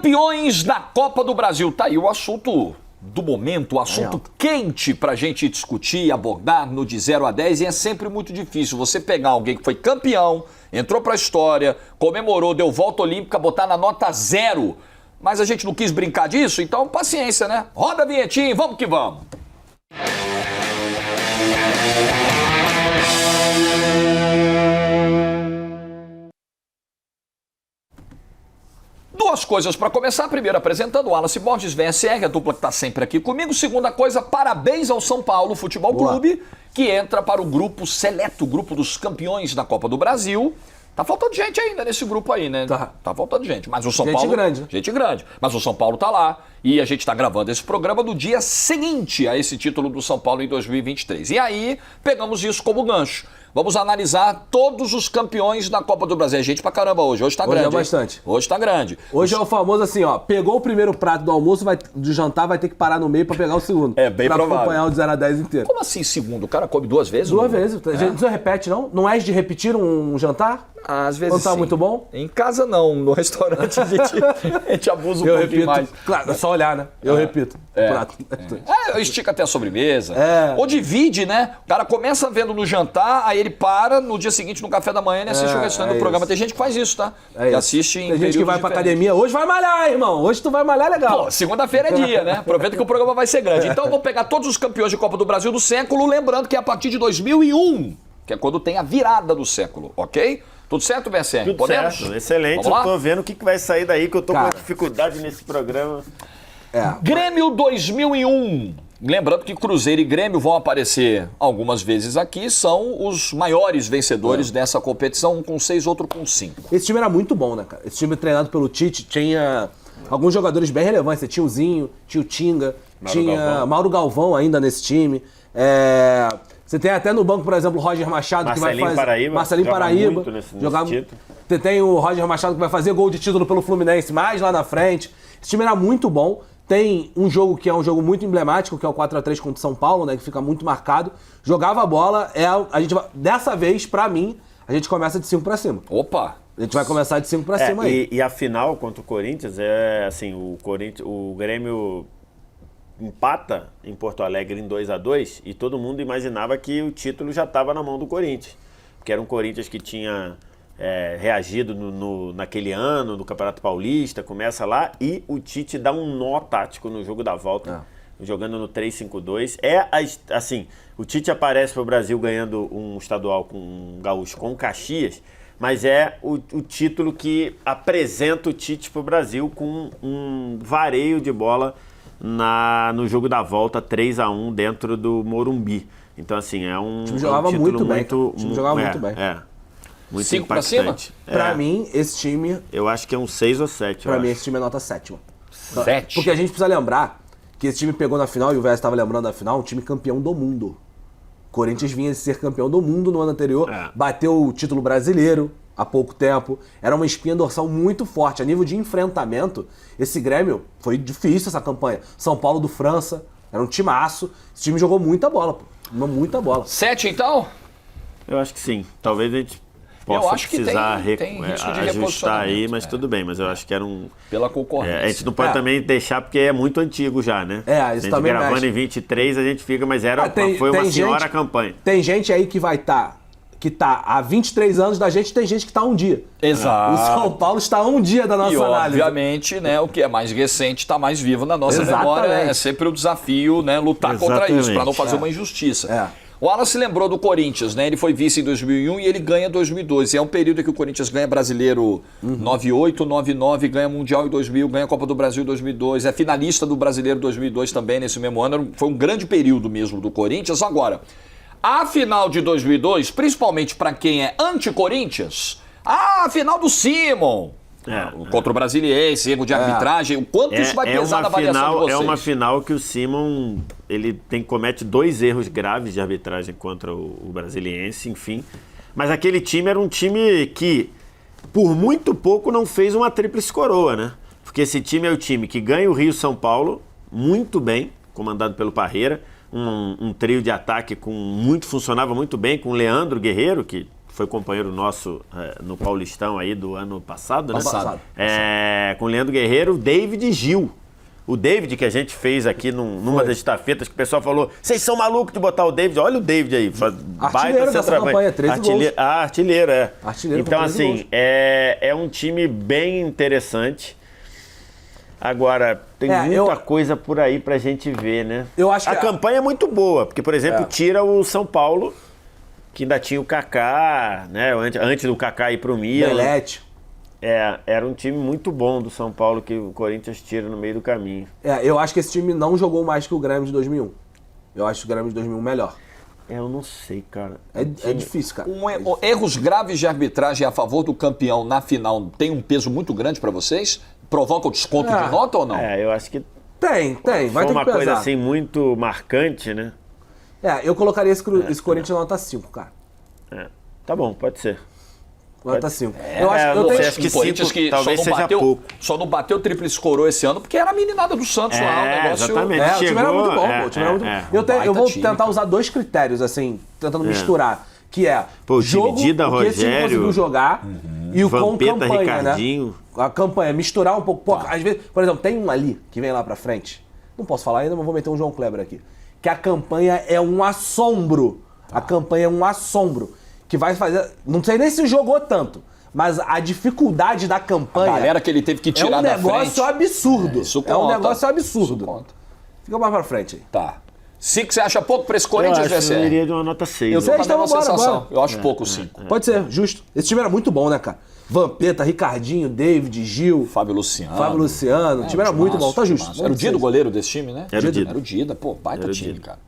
Campeões da Copa do Brasil. Tá aí o assunto do momento, o assunto quente pra gente discutir, abordar no de 0 a 10. E é sempre muito difícil você pegar alguém que foi campeão, entrou pra história, comemorou, deu volta olímpica, botar na nota 0. Mas a gente não quis brincar disso, então paciência, né? Roda a vinhetinha e vamos que vamos. Duas coisas para começar. Primeiro, apresentando o Wallace Borges, VSR, a dupla que está sempre aqui comigo. Segunda coisa, parabéns ao São Paulo Futebol Clube, que entra para o grupo seleto, o grupo dos campeões da Copa do Brasil. Tá faltando gente ainda nesse grupo aí, né? Tá faltando gente. Mas o São Paulo... grande. Gente grande. Mas o São Paulo tá lá. E a gente tá gravando esse programa no dia seguinte a esse título do São Paulo em 2023. E aí, pegamos isso como gancho. Vamos analisar todos os campeões da Copa do Brasil. É gente pra caramba hoje. Hoje tá grande. Hoje é bastante. Hoje tá grande. Hoje é o famoso assim, ó. Pegou o primeiro prato do almoço, do jantar, vai ter que parar no meio pra pegar o segundo. É bem provável. Pra acompanhar o de 0 a 10 inteiro. Como assim segundo? O cara come duas vezes? Duas vezes. A gente não repete, não? Não és de repetir um jantar? Às vezes quando tá sim. Muito bom? Em casa não. No restaurante a gente abusa um pouquinho mais. Claro, é só olhar, né? Eu repito. O prato. Estica até a sobremesa. Ou divide, né? O cara começa vendo no jantar, aí ele para no dia seguinte no café da manhã e assiste o restante do programa. Tem gente que faz isso, tá? Que assiste em Tem gente que vai pra academia. Hoje vai malhar, irmão. Hoje tu vai malhar legal. Pô, segunda-feira é dia, né? Aproveita que o programa vai ser grande. Então vamos pegar todos os campeões de Copa do Brasil do século, lembrando que é a partir de 2001, que é quando tem a virada do século, ok? Tudo certo, VSR? Tudo Podemos? certo, excelente. Eu tô vendo o que vai sair daí, que eu tô com dificuldade nesse programa. Grêmio 2001. Lembrando que Cruzeiro e Grêmio vão aparecer algumas vezes aqui, são os maiores vencedores dessa competição, um com 6, outro com 5. Esse time era muito bom, né, cara? Esse time treinado pelo Tite tinha alguns jogadores bem relevantes. Você tinha o Zinho, tinha o Tinga, Mauro Galvão ainda nesse time. Você tem até no banco, por exemplo, o Roger Machado, que vai fazer... Marcelinho Paraíba. Você tem o Roger Machado que vai fazer gol de título pelo Fluminense mais lá na frente. Esse time era muito bom. Tem um jogo que é um jogo muito emblemático, que é o 4-3 contra o São Paulo, né? Que fica muito marcado. Jogava a bola, dessa vez, pra mim, a gente começa de 5 pra cima. Opa! A gente vai começar de 5 pra cima aí. E a final contra o Corinthians é assim, o Grêmio empata em Porto Alegre em 2-2 e todo mundo imaginava que o título já estava na mão do Corinthians. Porque era um Corinthians que tinha reagido naquele ano, no Campeonato Paulista, começa lá e o Tite dá um nó tático no jogo da volta, jogando no 3-5-2. Assim, o Tite aparece para o Brasil ganhando um estadual com um gaúcho com o Caxias, mas é o título que apresenta o Tite para o Brasil com um vareio de bola no jogo da volta 3-1 dentro do Morumbi. Então, assim, é um time jogava título muito bem. O time jogava muito bem. Muito 5 pra cima? Pra mim, esse time... Eu acho que é um 6 ou 7. Pra mim, esse time é nota 7. 7? Porque a gente precisa lembrar que esse time pegou na final, e o VS estava lembrando da final, um time campeão do mundo. Corinthians vinha de ser campeão do mundo no ano anterior, bateu o título brasileiro há pouco tempo. Era uma espinha dorsal muito forte. A nível de enfrentamento, esse Grêmio, foi difícil essa campanha. São Paulo do França, era um timaço. Esse time jogou muita bola, pô. Muita bola. 7 então? Eu acho que sim. Talvez a gente possa precisar ajustar aí, mas tudo bem. Mas eu acho que era um... Pela concorrência. A gente não pode também deixar, porque é muito antigo já, né? Isso também mexe. Gravando em 23, a gente fica, mas foi uma senhora campanha. Tem gente aí que vai estar... que tá há 23 anos da gente, tem gente que tá há um dia. Exato. O São Paulo está há um dia da nossa análise. E obviamente, né, o que é mais recente está mais vivo na nossa memória. É sempre o desafio, né, lutar contra isso, para não fazer uma injustiça. O Wallace lembrou do Corinthians, né? Ele foi vice em 2001 e ele ganha em 2002. É um período que o Corinthians ganha Brasileiro 98, 99, ganha Mundial em 2000, ganha Copa do Brasil em 2002, é finalista do Brasileiro 2002 também nesse mesmo ano. Foi um grande período mesmo do Corinthians. Agora, a final de 2002, principalmente para quem é anti-Corinthians, a final do Simon, contra o Brasiliense, erro de arbitragem, o quanto isso vai pesar na avaliação de vocês? É uma final que o Simon comete 2 erros graves de arbitragem contra o Brasiliense, enfim. Mas aquele time era um time que, por muito pouco, não fez uma tríplice coroa, né? Porque esse time é o time que ganha o Rio-São Paulo muito bem, comandado pelo Parreira, um trio de ataque funcionava muito bem, com o Leandro Guerreiro, que foi companheiro nosso no Paulistão aí do ano passado, né? Passado. Com o Leandro Guerreiro, o David Gil. O David que a gente fez aqui numa das estafetas, que o pessoal falou, vocês são malucos de botar o David? Olha o David aí. Artilheiro dessa campanha, 13 gols. Artilheiro, é. Artilheiro então, com 13 assim, gols. é um time bem interessante. Agora, tem muita coisa por aí pra gente ver, né? Eu acho que a campanha é muito boa, porque, por exemplo, tira o São Paulo, que ainda tinha o Kaká, né? Antes do Kaká ir pro Milan. Belete. Era um time muito bom do São Paulo que o Corinthians tira no meio do caminho. Eu acho que esse time não jogou mais que o Grêmio de 2001. Eu acho o Grêmio de 2001 melhor. Eu não sei, cara. É difícil, cara. Erros graves de arbitragem a favor do campeão na final tem um peso muito grande pra vocês? Provoca o desconto de nota ou não? Eu acho que Tem. Vai foi ter uma que pesar. coisa assim muito marcante, né? Eu colocaria esse Corinthians na nota 5, cara. Tá bom, pode ser. Nota 5. Eu acho que o Corinthians 5 que talvez seja pouco. só não bateu tríplice coroa esse ano porque era a meninada do Santos lá. O negócio... Exatamente. O time era muito bom. O time era muito bom. Eu vou tentar usar dois critérios, assim, tentando misturar. Que é o jogo, time Dida, o que esse time Rogério, conseguiu jogar e o com Vampeta, campanha, Ricardinho. né? A campanha, misturar um pouco. Pô, às vezes, por exemplo, tem um ali que vem lá pra frente. Não posso falar ainda, mas vou meter um João Kleber aqui. Que a campanha é um assombro. A campanha é um assombro. Que vai fazer... Não sei nem se jogou tanto. Mas a dificuldade da campanha... A galera que ele teve que tirar da frente... É um negócio absurdo. Isso conta. É um negócio absurdo. Isso conta. Fica mais pra frente aí. Tá. 5 você acha pouco pra esse Corinthians, eu Gessé? iria de uma nota 6. Eu Seis, tô então com a mesma vambora, sensação. bora. Eu acho pouco 5. Pode ser, justo. Esse time era muito bom, né, cara? Vampeta, Ricardinho, David, Gil, Fábio Luciano. O time era muito bom, tá justo. Era o Dida o goleiro desse time, né? Era o Dida. Era o Dida, pô, baita time, cara.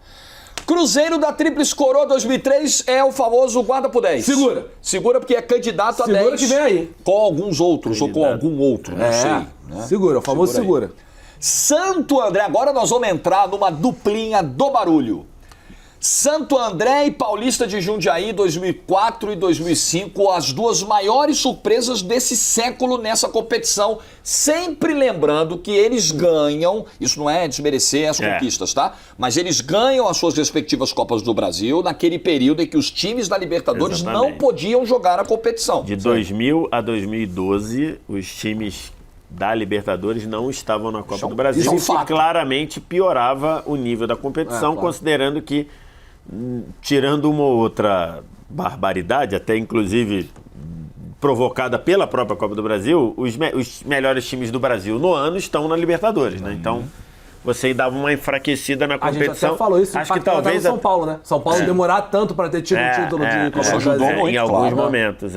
Cruzeiro da Tríplice Coroa 2003 é o famoso guarda por 10. Segura. Segura porque é candidato a 10. Segura que vem aí. Com alguns outros, ou com algum outro, não sei. Né? Segura, o famoso segura. Santo André, agora nós vamos entrar numa duplinha do barulho. Santo André e Paulista de Jundiaí, 2004 e 2005, as duas maiores surpresas desse século nessa competição. Sempre lembrando que eles ganham, isso não é desmerecer as conquistas, tá? Mas eles ganham as suas respectivas Copas do Brasil naquele período em que os times da Libertadores não podiam jogar a competição. De 2000 a 2012, os times da Libertadores não estavam na Copa do Brasil. Isso é um fato. Claramente piorava o nível da competição, considerando que, tirando uma ou outra barbaridade, até inclusive provocada pela própria Copa do Brasil, os melhores times do Brasil no ano estão na Libertadores, né? Então, você dava uma enfraquecida na competição. A gente até falou isso, acho que talvez São Paulo, né? São Paulo demorar tanto para ter tido um título de Copa do Brasil. Em alguns momentos,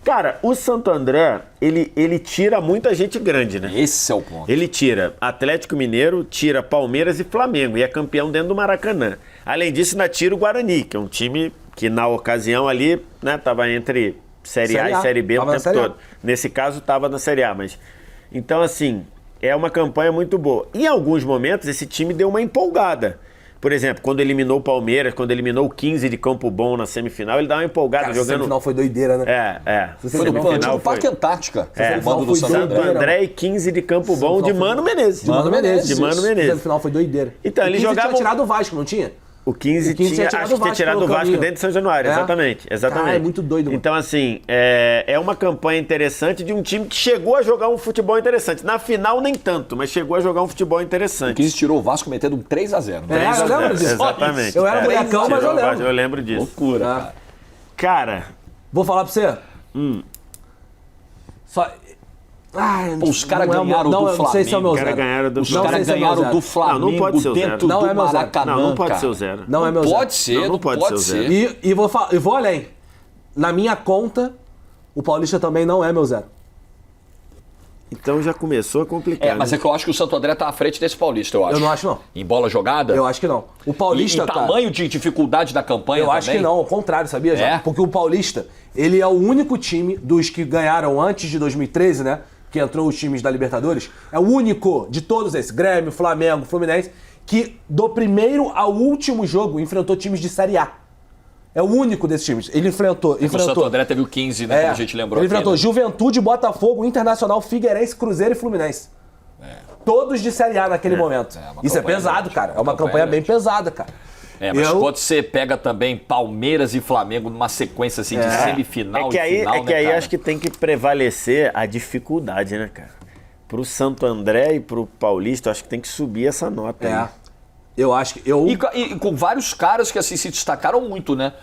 Cara, o Santo André, ele tira muita gente grande, né? Esse é o ponto. Ele tira Atlético Mineiro, tira Palmeiras e Flamengo, e é campeão dentro do Maracanã. Além disso, ainda tira o Guarani, que é um time que na ocasião ali, né, tava entre Série A e Série B o tempo todo. Nesse caso, tava na Série A, mas... Então, assim, é uma campanha muito boa. Em alguns momentos, esse time deu uma empolgada. Por exemplo, quando eliminou o Palmeiras, quando eliminou o 15 de Campo Bom na semifinal, ele dá uma empolgada jogando... A semifinal foi doideira, né? Foi no Parque Antártica. O mando do Santo André e 15 de Campo Bom de Mano Menezes. De Mano Menezes. A semifinal foi doideira. Então, ele jogava... tinha tirado o Vasco, não tinha? O 15 tinha tirado o Vasco dentro de São Januário, exatamente. Cara, é muito doido, mano. Então, assim, é uma campanha interessante de um time que chegou a jogar um futebol interessante. Na final, nem tanto, mas chegou a jogar um futebol interessante. O 15 tirou o Vasco metendo um 3-0. Eu lembro disso. Exatamente. Eu era molecão, mas eu lembro. Eu lembro disso. Loucura, cara. Cara... Vou falar pra você. Só... Os caras ganharam do Flamengo. Não sei se é o meu Os caras zero. ganharam do Os caras ganharam do Flamengo não pode ser o zero. dentro Não do é meu zero. Maracanã, Não pode cara. ser o zero. Não é meu zero. Pode ser, não pode ser o zero. E vou além. Na minha conta, o Paulista também não é meu zero. Então já começou a complicar. Mas é que eu acho que o Santo André tá à frente desse Paulista, eu acho. Eu não acho, não. Em bola jogada? Eu acho que não. O Paulista, E tamanho de dificuldade da campanha também? Eu acho que não, ao contrário, sabia? É? Porque o Paulista, ele é o único time dos que ganharam antes de 2013, né? Que entrou os times da Libertadores. É o único de todos esses, Grêmio, Flamengo, Fluminense, que do primeiro ao último jogo enfrentou times de Série A. É o único desses times. Ele enfrentou... O Santo André teve o 15, né? Como a gente lembrou. Ele enfrentou Juventude, Botafogo, Internacional, Figueirense, Cruzeiro e Fluminense. Todos de Série A naquele momento. Isso é pesado, cara. É uma campanha bem pesada, cara. Mas quando você pega também Palmeiras e Flamengo numa sequência assim de semifinal e final, né, aí cara? acho que tem que prevalecer a dificuldade, né, cara? Pro Santo André e pro Paulista, eu acho que tem que subir essa nota aí. Eu acho que... E com vários caras que assim se destacaram muito, né?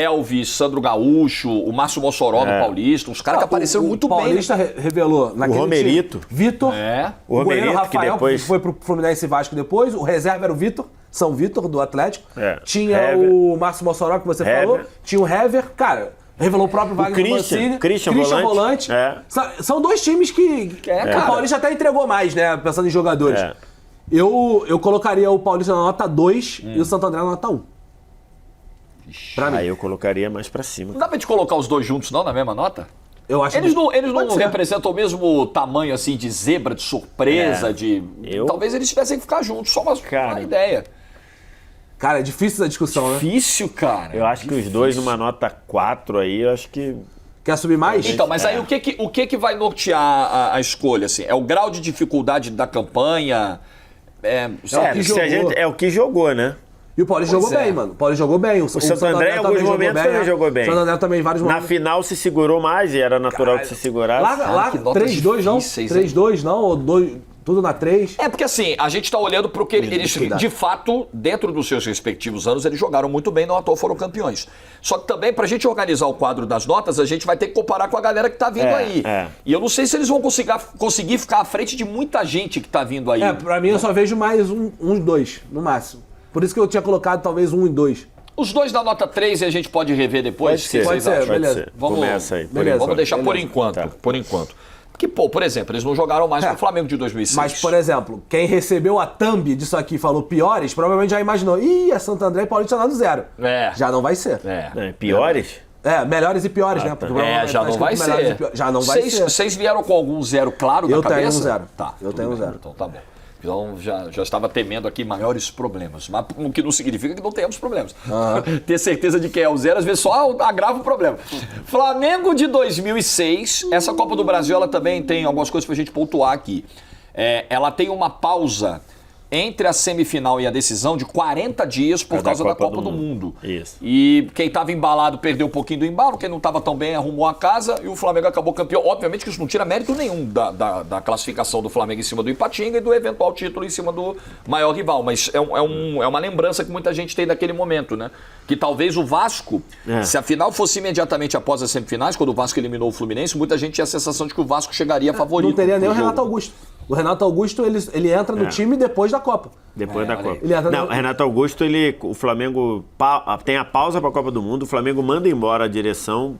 Elvis, Sandro Gaúcho, o Márcio Mossoró do Paulista, uns caras que apareceram muito bem. O Paulista revelou naquele o Romerito. Vitor, o goleiro Romerito, Rafael, que depois... foi pro Fluminense e Vasco depois, o reserva era o Vitor, São Vitor, do Atlético. Tinha Hever. o Márcio Mossoró, que você falou, tinha o Hever, cara... Revelou o próprio Wagner Mancini. Christian Volante. São dois times que o Paulista até entregou mais, né? Pensando em jogadores. Eu colocaria o Paulista na nota 2 e o Santo André na nota 1. Pra mim. Aí eu colocaria mais pra cima. Não dá pra gente colocar os dois juntos, não, na mesma nota? Eu acho eles não representam o mesmo tamanho, assim, de zebra, de surpresa, Talvez eles tivessem que ficar juntos, só uma ideia. Cara, é difícil essa discussão, né? Difícil, cara. Eu acho que os dois numa nota 4 aí, eu acho que... Quer subir mais? Então, mas aí o que vai nortear a escolha, assim? É o grau de dificuldade da campanha? É o que jogou, né? E o Paulista jogou bem, mano. O Paulista jogou bem. O Santo André em alguns momentos também jogou bem. O Santo André também em vários momentos. Na final se segurou mais e era natural que se segurasse. Lá 3-2 não? 3-2 não? Ou 2... Tudo na 3. Porque assim, a gente tá olhando pro que eles, de fato, dentro dos seus respectivos anos, eles jogaram muito bem, não à toa foram campeões. Só que também, pra gente organizar o quadro das notas, a gente vai ter que comparar com a galera que tá vindo aí. E eu não sei se eles vão conseguir ficar à frente de muita gente que tá vindo aí. Pra mim eu só vejo mais uns 2, no máximo. Por isso que eu tinha colocado talvez 1 e 2. Os dois na nota 3 e a gente pode rever depois? Pode ser, beleza. Começa aí. Vamos deixar por enquanto. Por enquanto. Que, por exemplo, eles não jogaram mais com o Flamengo de 2006. Mas, por exemplo, quem recebeu a thumb disso aqui e falou piores, provavelmente já imaginou, é Santo André e Paulista lá do 0. Já não vai ser. Piores? Melhores e piores, né? Porque já não vai ser. Já não vai ser. Vocês vieram com algum 0 claro na cabeça? Eu tenho um 0. Tá. Eu tenho um 0. Então tá bom. Então já estava temendo aqui maiores problemas. Mas o que não significa que não tenhamos problemas. Ter certeza de que é o 0, às vezes só agrava o problema. Flamengo de 2006. Essa Copa do Brasil, ela também tem algumas coisas pra gente pontuar aqui. Ela tem uma pausa entre a semifinal e a decisão de 40 dias por causa da Copa do Mundo. Isso. E quem estava embalado perdeu um pouquinho do embalo, quem não estava tão bem arrumou a casa e o Flamengo acabou campeão. Obviamente que isso não tira mérito nenhum da classificação do Flamengo em cima do Ipatinga e do eventual título em cima do maior rival, mas é uma lembrança que muita gente tem daquele momento, né? Que talvez o Vasco, se a final fosse imediatamente após as semifinais, quando o Vasco eliminou o Fluminense, muita gente tinha a sensação de que o Vasco chegaria favorito. Não teria nem o Renato Augusto. O Renato Augusto, ele entra no time depois da Copa. Depois da Copa. Não, Renato Augusto, o Flamengo tem a pausa para a Copa do Mundo, o Flamengo manda embora a direção,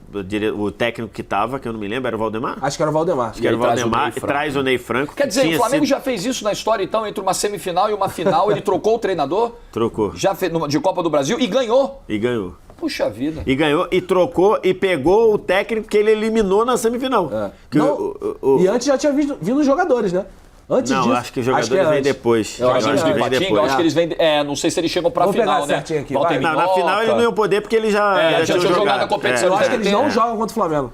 o técnico que estava, que eu não me lembro, era o Valdemar? Acho que era o Valdemar. Acho que era o Valdemar e traz o Ney Franco. Quer dizer, o Flamengo já fez isso na história, então, entre uma semifinal e uma final, ele trocou o treinador? Trocou. Já fez de Copa do Brasil e ganhou? E ganhou. Puxa vida. E ganhou, e trocou, e pegou o técnico que ele eliminou na semifinal. E antes já tinha vindo os jogadores, né? Antes disso, acho que os jogadores vêm depois. Eu acho que eles vêm. Não sei se eles chegam pra final, né? Aqui, na final eles não iam poder porque eles já tinham jogado a competição. Eu acho que eles não jogam contra o Flamengo.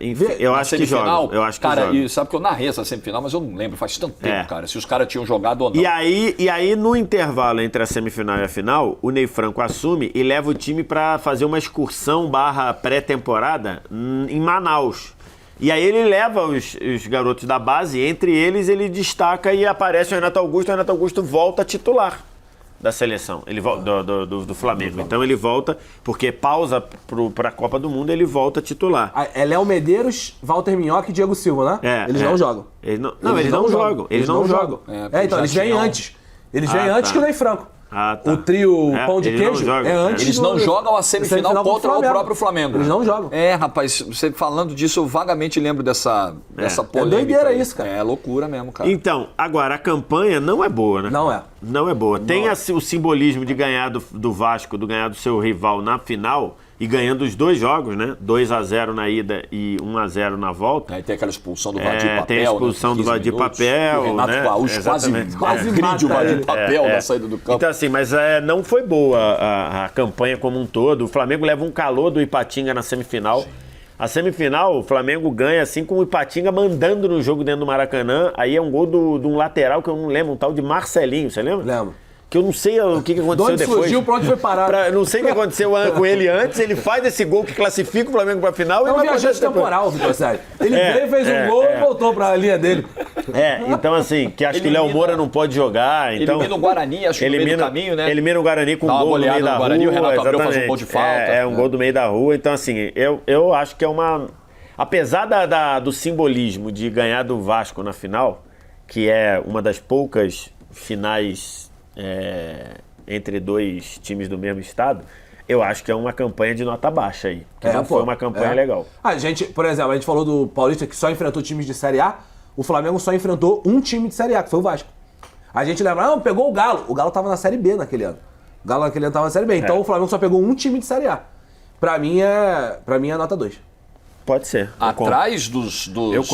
Enfim, eu acho que jogam. Cara, e sabe que eu narrei essa semifinal, mas eu não lembro, faz tanto tempo, cara, se os caras tinham jogado ou não. E aí, no intervalo entre a semifinal e a final, o Ney Franco assume e leva o time pra fazer uma excursão / pré-temporada em Manaus. E aí ele leva os garotos da base, entre eles ele destaca e aparece o Renato Augusto volta titular da seleção, ele do Flamengo. Então ele volta, porque pausa para a Copa do Mundo, ele volta titular. É Léo Medeiros, Walter Minhoca e Diego Silva, né? Eles não jogam. Eles não jogam. Então eles vêm antes. Eles vêm antes que o Ney Franco. O trio Pão de Queijo é antes. Eles não jogam a semifinal contra o próprio Flamengo. Eles não jogam. Rapaz, você falando disso, eu vagamente lembro dessa polêmica. É doideira isso, cara. É loucura mesmo, cara. Então, agora, a campanha não é boa, né? Não é. Não é boa. Tem o simbolismo de ganhar do Vasco, de ganhar do seu rival na final e ganhando os dois jogos, né? 2-0 na ida e 1-0 na volta. Aí tem aquela expulsão do Vadir Papel. Tem a expulsão do Vadir Papel. O Renato Gaúcho quase agride o Vadir Papel na saída do campo. Então, assim, mas não foi boa a campanha como um todo. O Flamengo leva um calor do Ipatinga na semifinal. Sim. A semifinal, o Flamengo ganha assim com o Ipatinga mandando no jogo dentro do Maracanã. Aí é um gol de um lateral que eu não lembro, um tal de Marcelinho, você lembra? Lembro. que eu não sei o que aconteceu depois. Surgiu, pra onde foi parar. Não sei o que aconteceu com ele antes, ele faz esse gol que classifica o Flamengo pra final. É um viajante temporal, Vitor Sérgio. Ele veio, fez um gol e voltou pra linha dele. Então assim, que acho que o Léo Moura não pode jogar. Então, elimina o Guarani, acho que no meio do caminho, né? Elimina o Guarani com um gol no meio da rua. O Renato Abreu faz um gol de falta. Um gol do meio da rua. Então assim, eu acho que é uma... Apesar do simbolismo de ganhar do Vasco na final, que é uma das poucas finais entre dois times do mesmo estado, eu acho que é uma campanha de nota baixa aí. Que não foi uma campanha legal. A gente, por exemplo, a gente falou do Paulista que só enfrentou times de Série A, o Flamengo só enfrentou um time de Série A, que foi o Vasco. A gente lembra, pegou o Galo. O Galo tava na Série B naquele ano. O Galo naquele ano tava na Série B. Então o Flamengo só pegou um time de Série A. Pra mim é nota 2. Pode ser. Atrás dos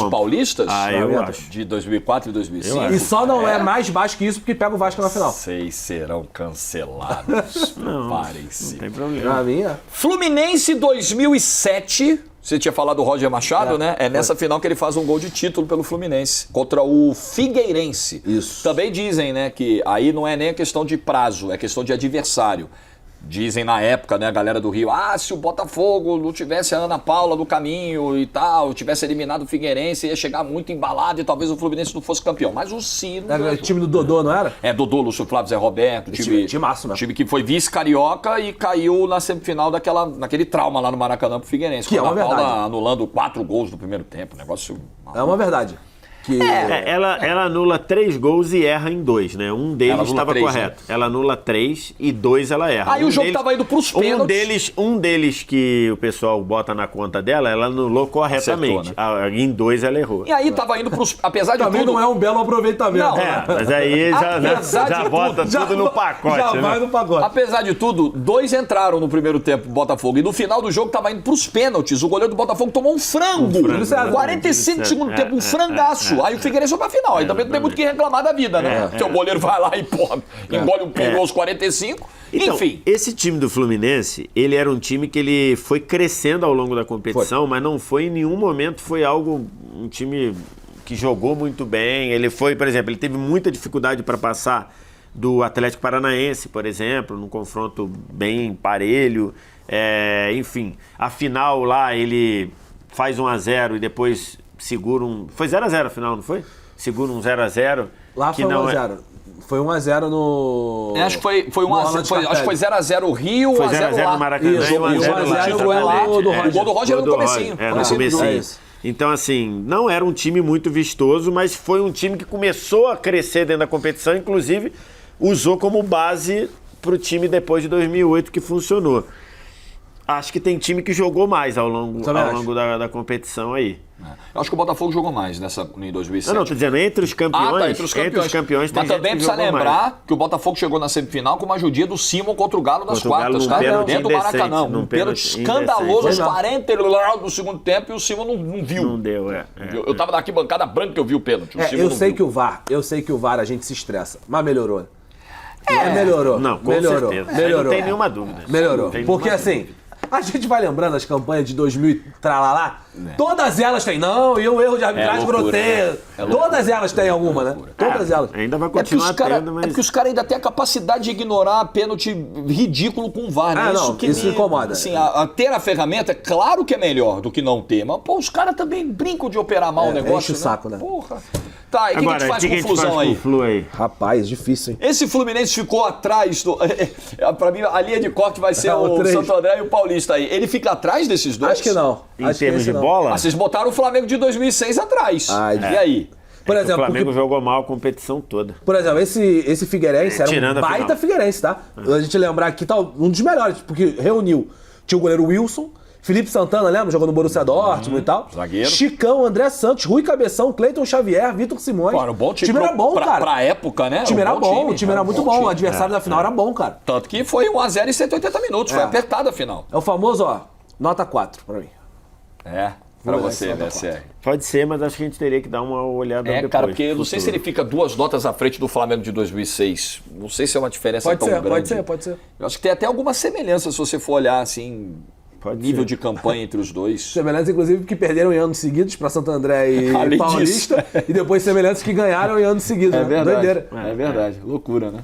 paulistas? Eu acho. De 2004 e 2005. E só não é mais baixo que isso porque pega o Vasco na final. Vocês serão cancelados. Preparem-se. Não tem problema. Pra mim Fluminense 2007. Você tinha falado do Roger Machado, né? É nessa final que ele faz um gol de título pelo Fluminense. Contra o Figueirense. Isso. Também dizem, né, que aí não é nem a questão de prazo, é questão de adversário. Dizem na época, né, a galera do Rio, se o Botafogo não tivesse a Ana Paula no caminho e tal, tivesse eliminado o Figueirense, ia chegar muito embalado e talvez o Fluminense não fosse campeão. Mas o Ciro... Era o time do Dodô, não era? Dodô, Lúcio Flávio, Zé Roberto, time massa mesmo. Time que foi vice-carioca e caiu na semifinal naquele trauma lá no Maracanã pro Figueirense. Que é uma verdade. A Paula verdade. anulando 4 gols no primeiro tempo, negócio... É uma verdade. Ela anula 3 gols e erra em 2, né? Um deles estava correto. Né? Ela anula 3 e 2 ela erra. Aí o jogo estava indo pros pênaltis. Um deles que o pessoal bota na conta dela, ela anulou corretamente. Acertou, né? Em 2 ela errou. E aí tava indo pros... Apesar de também tudo... não é um belo aproveitamento. Não, mas aí já bota tudo no pacote. Já vai no pacote. Apesar de tudo, 2 entraram no primeiro tempo do Botafogo. E no final do jogo tava indo pros pênaltis. O goleiro do Botafogo tomou um frango. 45 do segundo tempo, um frangaço. Aí o Figueirense foi pra final. Aí também não tem muito o que reclamar da vida, né? Porque o goleiro vai lá e engole um gol aos 45. Então, enfim. Esse time do Fluminense, ele era um time que ele foi crescendo ao longo da competição, mas não foi em nenhum momento um time que jogou muito bem. Ele foi, por exemplo, ele teve muita dificuldade para passar do Atlético Paranaense, por exemplo, num confronto bem parelho. Enfim, a final lá ele faz 1-0 e depois segura um... Foi 0-0 a final, não foi? Segura um 0-0. Lá foi 1-0. Foi 1-0 no... acho que foi 1-0. Acho que foi 0-0 o Rio, 1-0 lá. Foi 0-0 no Maracanã e 1-0 lá. O gol do Roger no comecinho. No comecinho. Então, assim, não era um time muito vistoso, mas foi um time que começou a crescer dentro da competição, inclusive usou como base para o time depois de 2008 que funcionou. Acho que tem time que jogou mais ao longo da competição aí. Eu acho que o Botafogo jogou mais em 2007. Não, tô dizendo, entre os campeões, entre os campeões tem. Mas também precisa lembrar que o Botafogo chegou na semifinal com uma judia do Simon contra o Galo nas quartas, tá? Dentro do Maracanã. Um pênalti escandaloso aos 40 do segundo tempo e o Simon não viu. Não deu, Eu tava na arquibancada branca que eu vi o pênalti. Eu sei que o VAR a gente se estressa, mas melhorou. Melhorou. Não, com certeza. Melhorou. Não tem nenhuma dúvida. Melhorou. Porque assim... A gente vai lembrando as campanhas de 2000 tralalá, todas elas têm, e o erro de arbitragem grotesco. Todas elas têm alguma, né? Todas elas. Ainda vai continuar tendo, mas... É porque os caras ainda têm a capacidade de ignorar pênalti ridículo com o VAR, né? Isso incomoda. Assim, ter a ferramenta, é claro que é melhor do que não ter, mas os caras também brincam de operar mal o negócio, enche o saco, né? Porra. Tá, e o que a gente faz com o Flusão aí? Rapaz, difícil, hein? Esse Fluminense ficou atrás do... Pra mim, a linha de corte vai ser o Santo André e o Paulista aí. Ele fica atrás desses dois? Acho que não. Em termos de bola? Vocês botaram o Flamengo de 2006 atrás. E aí? Por exemplo, o Flamengo jogou mal a competição toda. Por exemplo, esse Figueirense era um baita Figueirense, tá? A gente lembrar aqui, um dos melhores, porque reuniu. Tinha o goleiro Wilson, Felipe Santana, lembra? Jogou no Borussia Dortmund e tal. Zagueiro. Chicão, André Santos, Rui Cabeção, Cleiton Xavier, Vitor Simões. Cara, o bom time era bom, cara. Pra época, né? O time era bom, o time era muito bom. O adversário da final era bom, cara. Tanto que foi 1-0 em 180 minutos, foi apertada a final. É o famoso, nota 4 pra mim. Pra você, VSR. Pode ser, mas acho que a gente teria que dar uma olhada depois. Cara, porque eu não sei se ele fica 2 notas à frente do Flamengo de 2006. Não sei se é uma diferença tão grande. Pode ser. Eu acho que tem até alguma semelhança se você for olhar, assim, nível de campanha entre os dois. Semelhanças, inclusive, que perderam em anos seguidos pra Santo André e Paulista. E depois semelhanças que ganharam em anos seguidos. É verdade. Doideira. É verdade. Loucura, né?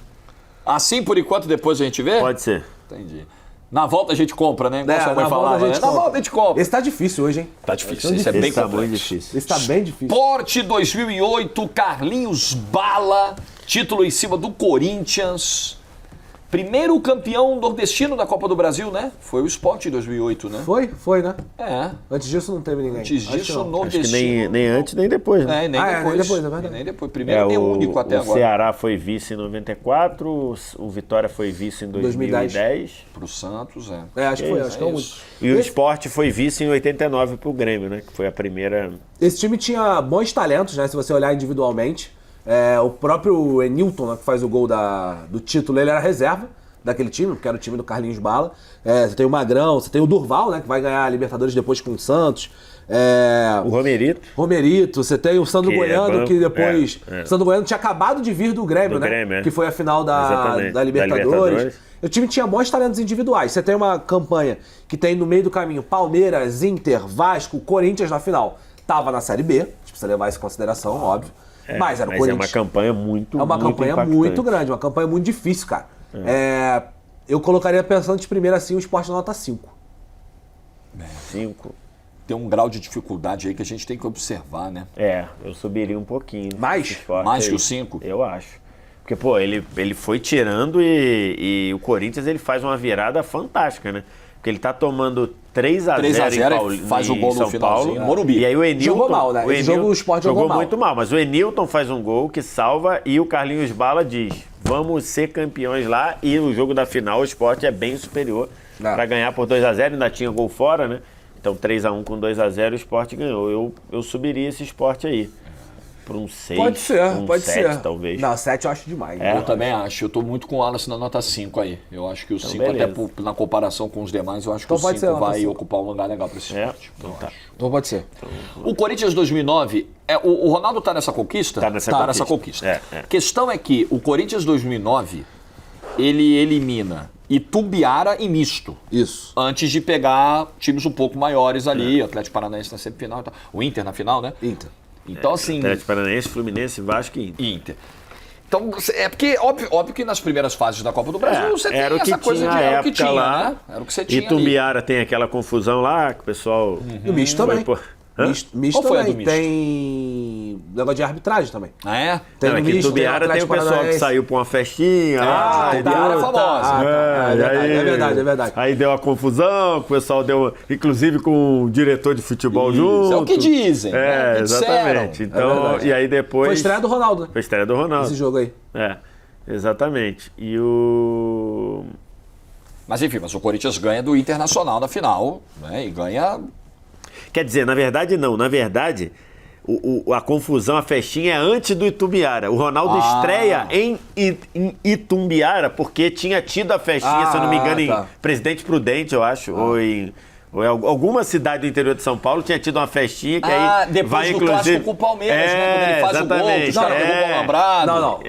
Assim, por enquanto, depois a gente vê? Pode ser. Entendi. Na volta a gente compra, né? Igual sua mãe na falava, volta a gente Na volta a gente compra. Esse tá difícil hoje, hein? Tá difícil, esse é bem Tá complexo. muito difícil. Esse tá bem difícil. Sport 2008, Carlinhos Bala, título em cima do Corinthians. Primeiro campeão nordestino da Copa do Brasil, né? Foi o Sport em 2008, né? Foi, né? É. Antes disso não teve ninguém. Antes disso, Acho que nordestino. nem antes, nem depois, né? É, nem Ah, depois. nem depois, é verdade. Nem depois. Primeiro e o único até o agora. Ceará foi vice em 94, o Vitória foi vice em 2010. Pro Santos, é. Acho que foi, acho que é o único. isso. E o Sport foi vice em 89 pro Grêmio, né? Que foi a primeira... Esse time tinha bons talentos, né? Se você olhar individualmente. O próprio Enilton, né, que faz o gol do título, ele era reserva daquele time, porque era o time do Carlinhos Bala. Você tem o Magrão, você tem o Durval, né? Que vai ganhar a Libertadores depois com o Santos. O Romerito, você tem o Sandro Que é Goiano, banco, que depois... é. O Sandro Goiano tinha acabado de vir do Grêmio, Do né? Grêmio, é. Que foi a final Exatamente, da da Libertadores. Libertadores. O time tinha bons talentos individuais. Você tem uma campanha que tem no meio do caminho Palmeiras, Inter, Vasco, Corinthians na final. Tava na Série B, precisa levar isso em consideração, óbvio. Mas era o Corinthians. É uma campanha muito campanha impactante. muito grande, uma campanha muito difícil, cara. Eu colocaria pensando de primeira assim o Sport nota 5. 5. Tem um grau de dificuldade aí que a gente tem que observar, né? Eu subiria um pouquinho. Mais? esse Sport Mais aí. que o 5? Eu acho. Porque, pô, ele foi tirando e o Corinthians ele faz uma virada fantástica, né? Porque ele tá tomando 3x0 em faz o gol no São finalzinho, Paulo. Morumbi. E aí o Enilton... Jogou mal, né? Esse jogo o Sport jogou mal. muito mal. Mas o Enilton faz um gol que salva e o Carlinhos Bala diz: vamos ser campeões lá. E no jogo da final o Sport é bem superior para ganhar por 2x0. Ainda tinha gol fora, né? Então 3x1 com 2x0 o Sport ganhou. Eu subiria esse Sport aí. Por um 6, Pode ser, um pode 7, ser. talvez. Não, 7 eu acho demais. Eu também acho. Eu tô muito com o Wallace na nota 5 aí. Eu acho que o 5, até na comparação com os demais, eu acho que Então o pode 5 ser, vai sim. ocupar um lugar legal para esse esporte. Então tá. Então pode ser. O Corinthians 2009, o Ronaldo tá nessa conquista? Tá nessa conquista. A questão é que o Corinthians 2009, ele elimina Itumbiara e misto. Isso. Antes de pegar times um pouco maiores ali, Atlético Paranaense na semifinal e tal. O Inter na final, né? Inter. Então, assim... Atlético Paranaense, Fluminense, Vasco e Inter. Então, é porque, óbvio que nas primeiras fases da Copa do Brasil você tem essa coisa de era o que tinha, lá, né? Era o que você tinha. Itumbiara tem aquela confusão lá, que o pessoal... E o misto também. Misto Qual foi a também. do misto? Tem negócio de arbitragem também. Ah, é? Tem Não, no aqui em misto, Itumbiara tem o pessoal que saiu pra uma festinha lá. Ah, Itumbiara é famosa. É verdade. Aí deu uma confusão, o pessoal deu, inclusive com o diretor de futebol junto. É o que dizem. né? O que Exatamente. disseram. Então, e aí depois... Foi a estreia do Ronaldo, né? Foi a estreia do Ronaldo. Esse jogo aí. Exatamente. E o... Mas enfim, o Corinthians ganha do Internacional na final, né? E ganha... Quer dizer, na verdade não. Na verdade, a confusão, a festinha é antes do Itumbiara. O Ronaldo estreia em Itumbiara porque tinha tido a festinha, se eu não me engano, em Presidente Prudente, eu acho, ou em alguma cidade do interior de São Paulo tinha tido uma festinha que aí depois vai do inclusive... clássico com o Palmeiras, né? Quando ele faz o gol, que os caras pegou o gol lambrado. Não.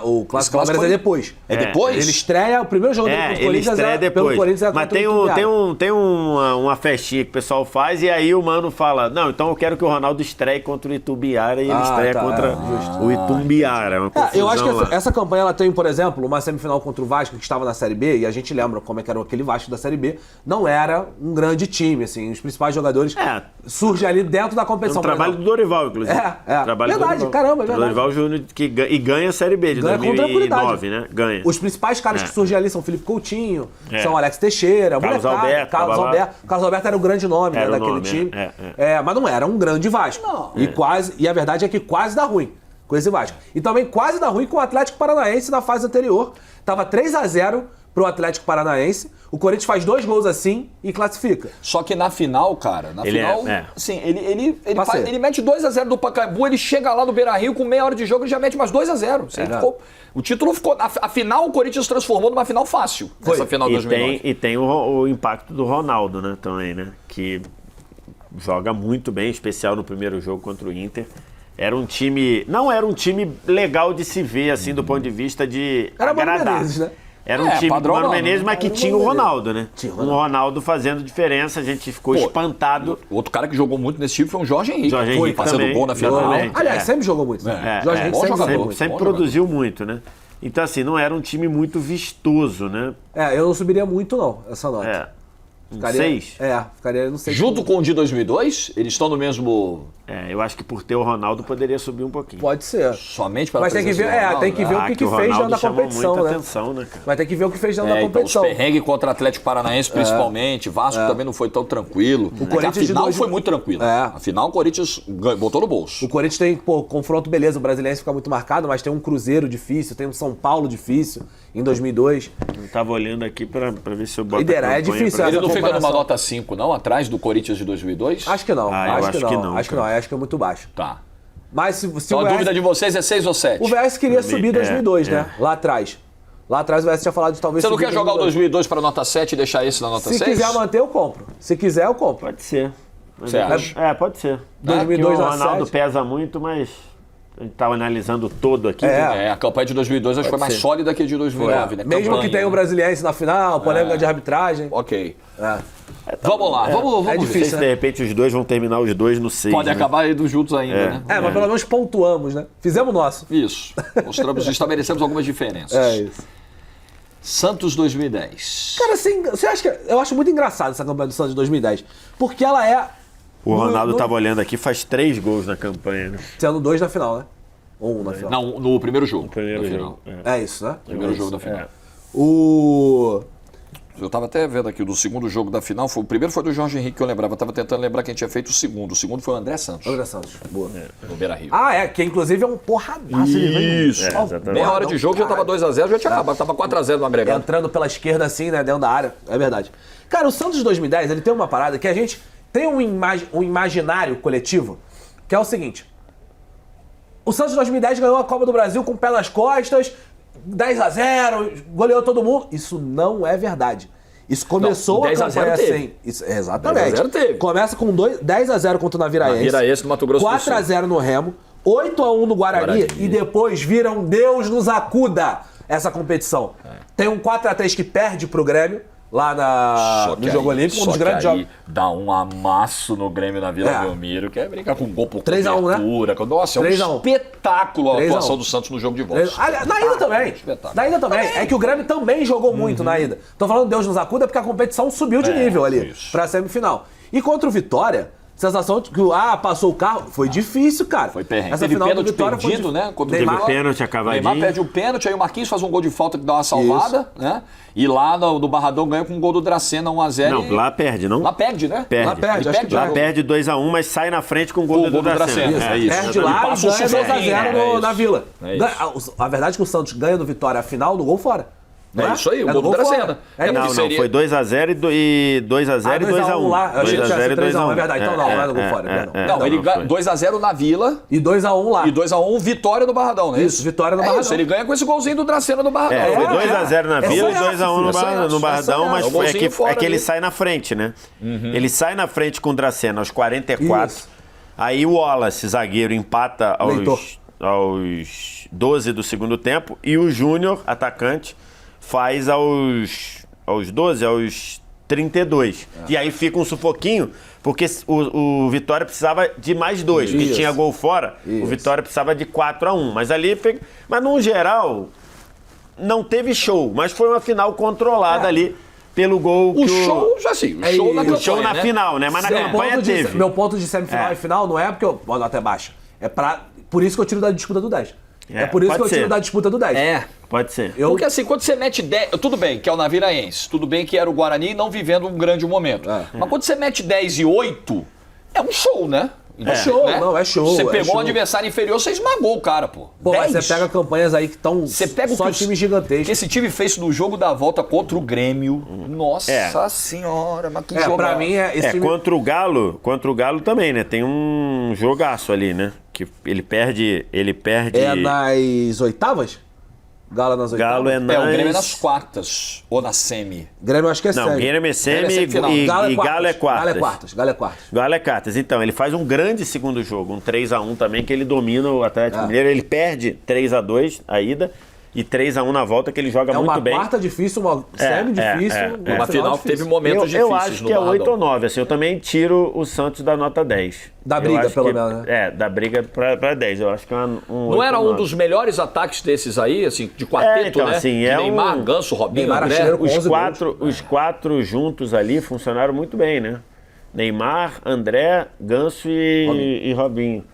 O clássico Palmeiras é depois. É depois? Ele estreia, o primeiro jogo dele contra o Corinthians estreia depois. Pelo Corinthians é Mas contra tem uma festinha que o pessoal faz e aí o mano fala, não, então eu quero que o Ronaldo estreie contra o Itumbiara e ele estreia contra o Itumbiara. Uma eu acho que confusão lá. essa campanha ela tem, por exemplo, uma semifinal contra o Vasco que estava na Série B e a gente lembra como é que era aquele Vasco da Série B. Não era um grande time, assim, os principais jogadores surgem ali dentro da competição. É um trabalho do Dorival, inclusive. Verdade, do Dorival. caramba, é verdade. Dorival Júnior e ganha a Série B de Ganha com 2009, né? Ganha. Os principais caras que surgem ali são Felipe Coutinho, são Alex Teixeira, Carlos Alberto. Carlos Alberto era o grande nome daquele time. Mas não era um grande Vasco. Não. E a verdade é que quase dá ruim com esse Vasco. E também quase dá ruim com o Atlético Paranaense na fase anterior. Tava 3x0 pro Atlético Paranaense. O Corinthians faz 2 gols assim e classifica. Só que na final, cara, assim, ele mete 2x0 do Pacaembu, ele chega lá no Beira-Rio com meia hora de jogo e já mete mais 2x0. O título ficou... A final o Corinthians transformou numa final fácil. Essa final de 2009. E tem o impacto do Ronaldo, né, também, né? Que joga muito bem, especial no primeiro jogo contra o Inter. Não era um time legal de se ver, assim, do ponto de vista de agradar. Mano Menezes, né? Era um time do Mano Menezes, mas que tinha o Ronaldo, né? O Ronaldo fazendo diferença, a gente ficou espantado. Outro cara que jogou muito nesse time foi o Jorge Henrique. Jorge Henrique fazendo também, gol na final. exatamente. Aliás, sempre jogou muito. Jorge Henrique sempre jogou muito. Sempre produziu muito, né? Então, assim, não era um time muito vistoso, né? Eu não subiria muito, não, essa nota. Ficaria, 6? Ficaria no 6. Junto com o de 2002? Eles estão no mesmo... eu acho que por ter o Ronaldo poderia subir um pouquinho. Pode ser. Somente para Mas tem que ver, tem que ver o que fez dentro da competição, né? Atenção, né, cara? Mas tem que ver o que fez dentro da competição. Então, os perrengues contra o Atlético Paranaense, principalmente. Vasco também não foi tão tranquilo. O Corinthians a final foi muito tranquilo. Afinal, o Corinthians botou no bolso. O Corinthians tem, confronto, beleza, o Brasiliense fica muito marcado, mas tem um Cruzeiro difícil, tem um São Paulo difícil, em 2002. Eu tava olhando aqui pra ver se eu boto Liderar é difícil. Ele não fica numa nota 5, não? Atrás do Corinthians de 2002? Acho que não. Acho que não. Acho que é muito baixo. Tá. Mas se então o a dúvida de vocês é 6 ou 7? O VS queria subir em 2002, né? Lá atrás. Lá atrás o VS tinha falado de talvez... Você não quer jogar o 2002 para nota 7 e deixar esse na nota 6? Se quiser manter, eu compro. Se quiser, eu compro. Pode ser. Você acha? Pode ser. 2002 o na Ronaldo 7. pesa muito, mas... A gente tava analisando todo aqui. A campanha de 2002 acho que foi mais sólida que a de 2009, né? Mesmo campanha, que tenha o Brasiliense na final, polêmica de arbitragem. Ok. Vamos lá, vamos É ver. difícil, Se de repente os dois vão terminar os dois no 6. Pode acabar indo juntos ainda, né? Mas pelo menos pontuamos, né? Fizemos o nosso. Isso. Mostramos, estabelecemos algumas diferenças. Isso. Santos 2010. Cara, você acha que... Eu acho muito engraçado essa campanha do Santos de 2010. Porque ela é... O Ronaldo tava olhando aqui, faz 3 gols na campanha, né? Sendo 2 na final, né? Ou 1 na final. Não, no primeiro jogo. Primeiro jogo. É isso, né? Primeiro jogo da final. Eu tava até vendo aqui, do segundo jogo da final, o primeiro foi do Jorge Henrique que eu lembrava, eu tava tentando lembrar quem tinha feito o segundo. O segundo foi o André Santos. André Santos, boa. No Beira-Rio. Que inclusive é um porradaço. Isso. Meia hora de jogo já tava 2-0, já tinha acabado, tava 4-0 no agregado. Entrando pela esquerda assim, né, dentro da área, é verdade. Cara, o Santos de 2010, ele tem uma parada que a gente tem um imaginário coletivo, que é o seguinte. O Santos de 2010 ganhou a Copa do Brasil com o pé nas costas, 10-0, goleou todo mundo. Isso não é verdade. Isso começou a campanha assim. Isso, exatamente. 10-0 teve. Começa com 10-0 contra o Naviraense. Naviraense no Mato Grosso do Sul. 4-0 no Remo, 8-1 no Guarani e depois viram Deus nos acuda essa competição. Tem um 4-3 que perde pro Grêmio. Lá no Jogo Olímpico, um dos grandes jogos. Dá um amasso no Grêmio na Vila Belmiro, que é brincar com gol por 3-1, né? Nossa, é um espetáculo a atuação do Santos no jogo de volta. Na ida também. Na ida também. É que o Grêmio também jogou muito na ida. Tô falando Deus nos acuda porque a competição subiu de nível ali pra semifinal. E contra o Vitória, sensação de que passou o carro, foi difícil, cara. Foi perrengue. Essa Teve final pênalti do Vitória perdido, né? Teve pênalti, a cavadinha. O Neymar perde o pênalti, aí o Marquinhos faz um gol de falta que dá uma salvada, né? E lá no Barradão ganha com um gol do Dracena, 1-0. Não, lá perde, não? Lá perde, né? Perde. Lá perde 2-1, mas sai na frente com o gol do Dracena. É isso. Perde lá e ganha 2-0 na Vila. A verdade é que o Santos ganha do Vitória a final no gol fora. É isso aí, o gol do Dracena. Não, foi 2-0 e 2-0 e 2-1 lá. Eu achei que tinha sido 3-1, é verdade. Então não é no gol fora. Não, ele ganha 2-0 na Vila. E 2-1 lá. E 2-1 vitória do Barradão, né? Isso, vitória no Barradão. Isso, ele ganha com esse golzinho do Dracena no Barradão. Foi 2-0 na Vila e 2-1 no Barradão, mas é que ele sai na frente, né? Ele sai na frente com o Dracena aos 44. Aí o Wallace, zagueiro, empata aos 12 do segundo tempo. E o Júnior, atacante, faz aos 32. E aí fica um sufoquinho, porque o Vitória precisava de mais 2, porque tinha gol fora. O Vitória precisava de 4-1. Mas ali, mas no geral, não teve show, mas foi uma final contrada ali pelo gol que show, já sim, o show na campanha, show na final, né? Mas na campanha teve. Meu ponto de semifinal e final não é porque eu boto até baixa. Por isso que eu tiro da disputa do 10. É por isso que eu tiro da disputa do 10. Pode ser. Porque assim, quando você mete 10... Tudo bem que é o Naviraense, tudo bem que era o Guarani não vivendo um grande momento. Mas quando você mete 10 e 8, é um show, né? É show, né? Não, é show. Você pegou um adversário inferior, você esmagou o cara, pô. Mas você pega campanhas aí que estão só times gigantescos. Que esse time fez no jogo da volta contra o Grêmio. Nossa senhora, mas que jogo. Pra mim esse time... contra o Galo também, né? Tem um jogaço ali, né? Que ele perde... É nas oitavas? Galo nas oitavas? Galo é nas... o Grêmio é nas quartas, ou na semi. Grêmio acho que é semi. Não, Grêmio é semi e Galo é quartas. Galo é quartas. Então, ele faz um grande segundo jogo, um 3-1 também, que ele domina o Atlético Mineiro. Ele perde 3-2 a ida e 3-1 na volta, que ele joga muito bem. É uma quarta difícil, uma semi-difícil. Uma final que teve momentos difíceis. Eu acho que é 8 ou 9. Assim, eu também tiro o Santos da nota 10. Da briga, pelo menos, né? Da briga pra 10. Eu acho que é Não era um dos melhores ataques desses aí, assim, de quarteto, então, né? Assim, de Neymar, Ganso, Robinho, André. Os quatro juntos ali funcionaram muito bem, né? Neymar, André, Ganso e Robinho.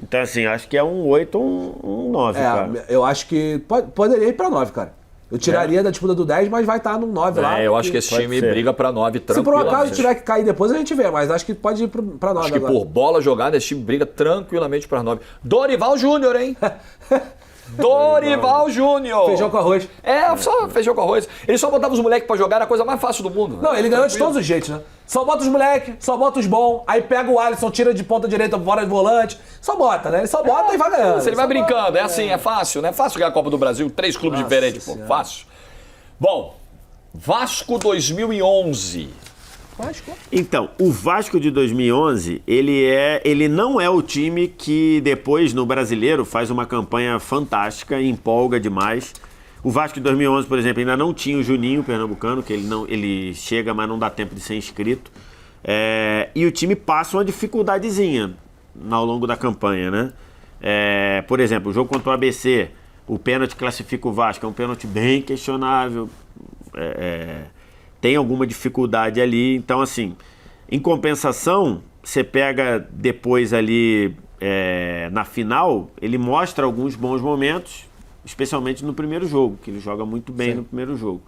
Então, assim, acho que é um 8 ou um 9, cara. Eu acho que poderia ir pra 9, cara. Eu tiraria da disputa do 10, mas vai estar no 9 lá. Eu acho que esse time briga pra 9 tranquilamente. Se por um acaso tiver que cair depois, a gente vê, mas acho que pode ir pra 9 Acho que agora. por bola jogada, esse time briga tranquilamente pra 9. Dorival Júnior, hein? Dorival Júnior! Feijão com arroz. Só feijão com arroz. Ele só botava os moleques pra jogar, era a coisa mais fácil do mundo. Não, ele ganhou de todos os jeitos, né? Só bota os moleques, só bota os bons, aí pega o Alisson, tira de ponta direita fora de volante. Só bota, né? Ele só bota e vai ganhando. Ele vai brincando, é assim, é fácil, né? É fácil ganhar a Copa do Brasil, 3 clubes diferentes, pô, fácil. Bom, Vasco 2011. Então, o Vasco de 2011, ele não é o time que depois no Brasileiro faz uma campanha fantástica e empolga demais. O Vasco de 2011, por exemplo, ainda não tinha o Juninho Pernambucano, que ele chega, mas não dá tempo de ser inscrito. E o time passa uma dificuldadezinha ao longo da campanha, né? Por exemplo, o jogo contra o ABC, o pênalti classifica o Vasco, é um pênalti bem questionável. Tem alguma dificuldade ali, então assim, em compensação, você pega depois ali na final, ele mostra alguns bons momentos, especialmente no primeiro jogo, que ele joga muito bem no primeiro jogo.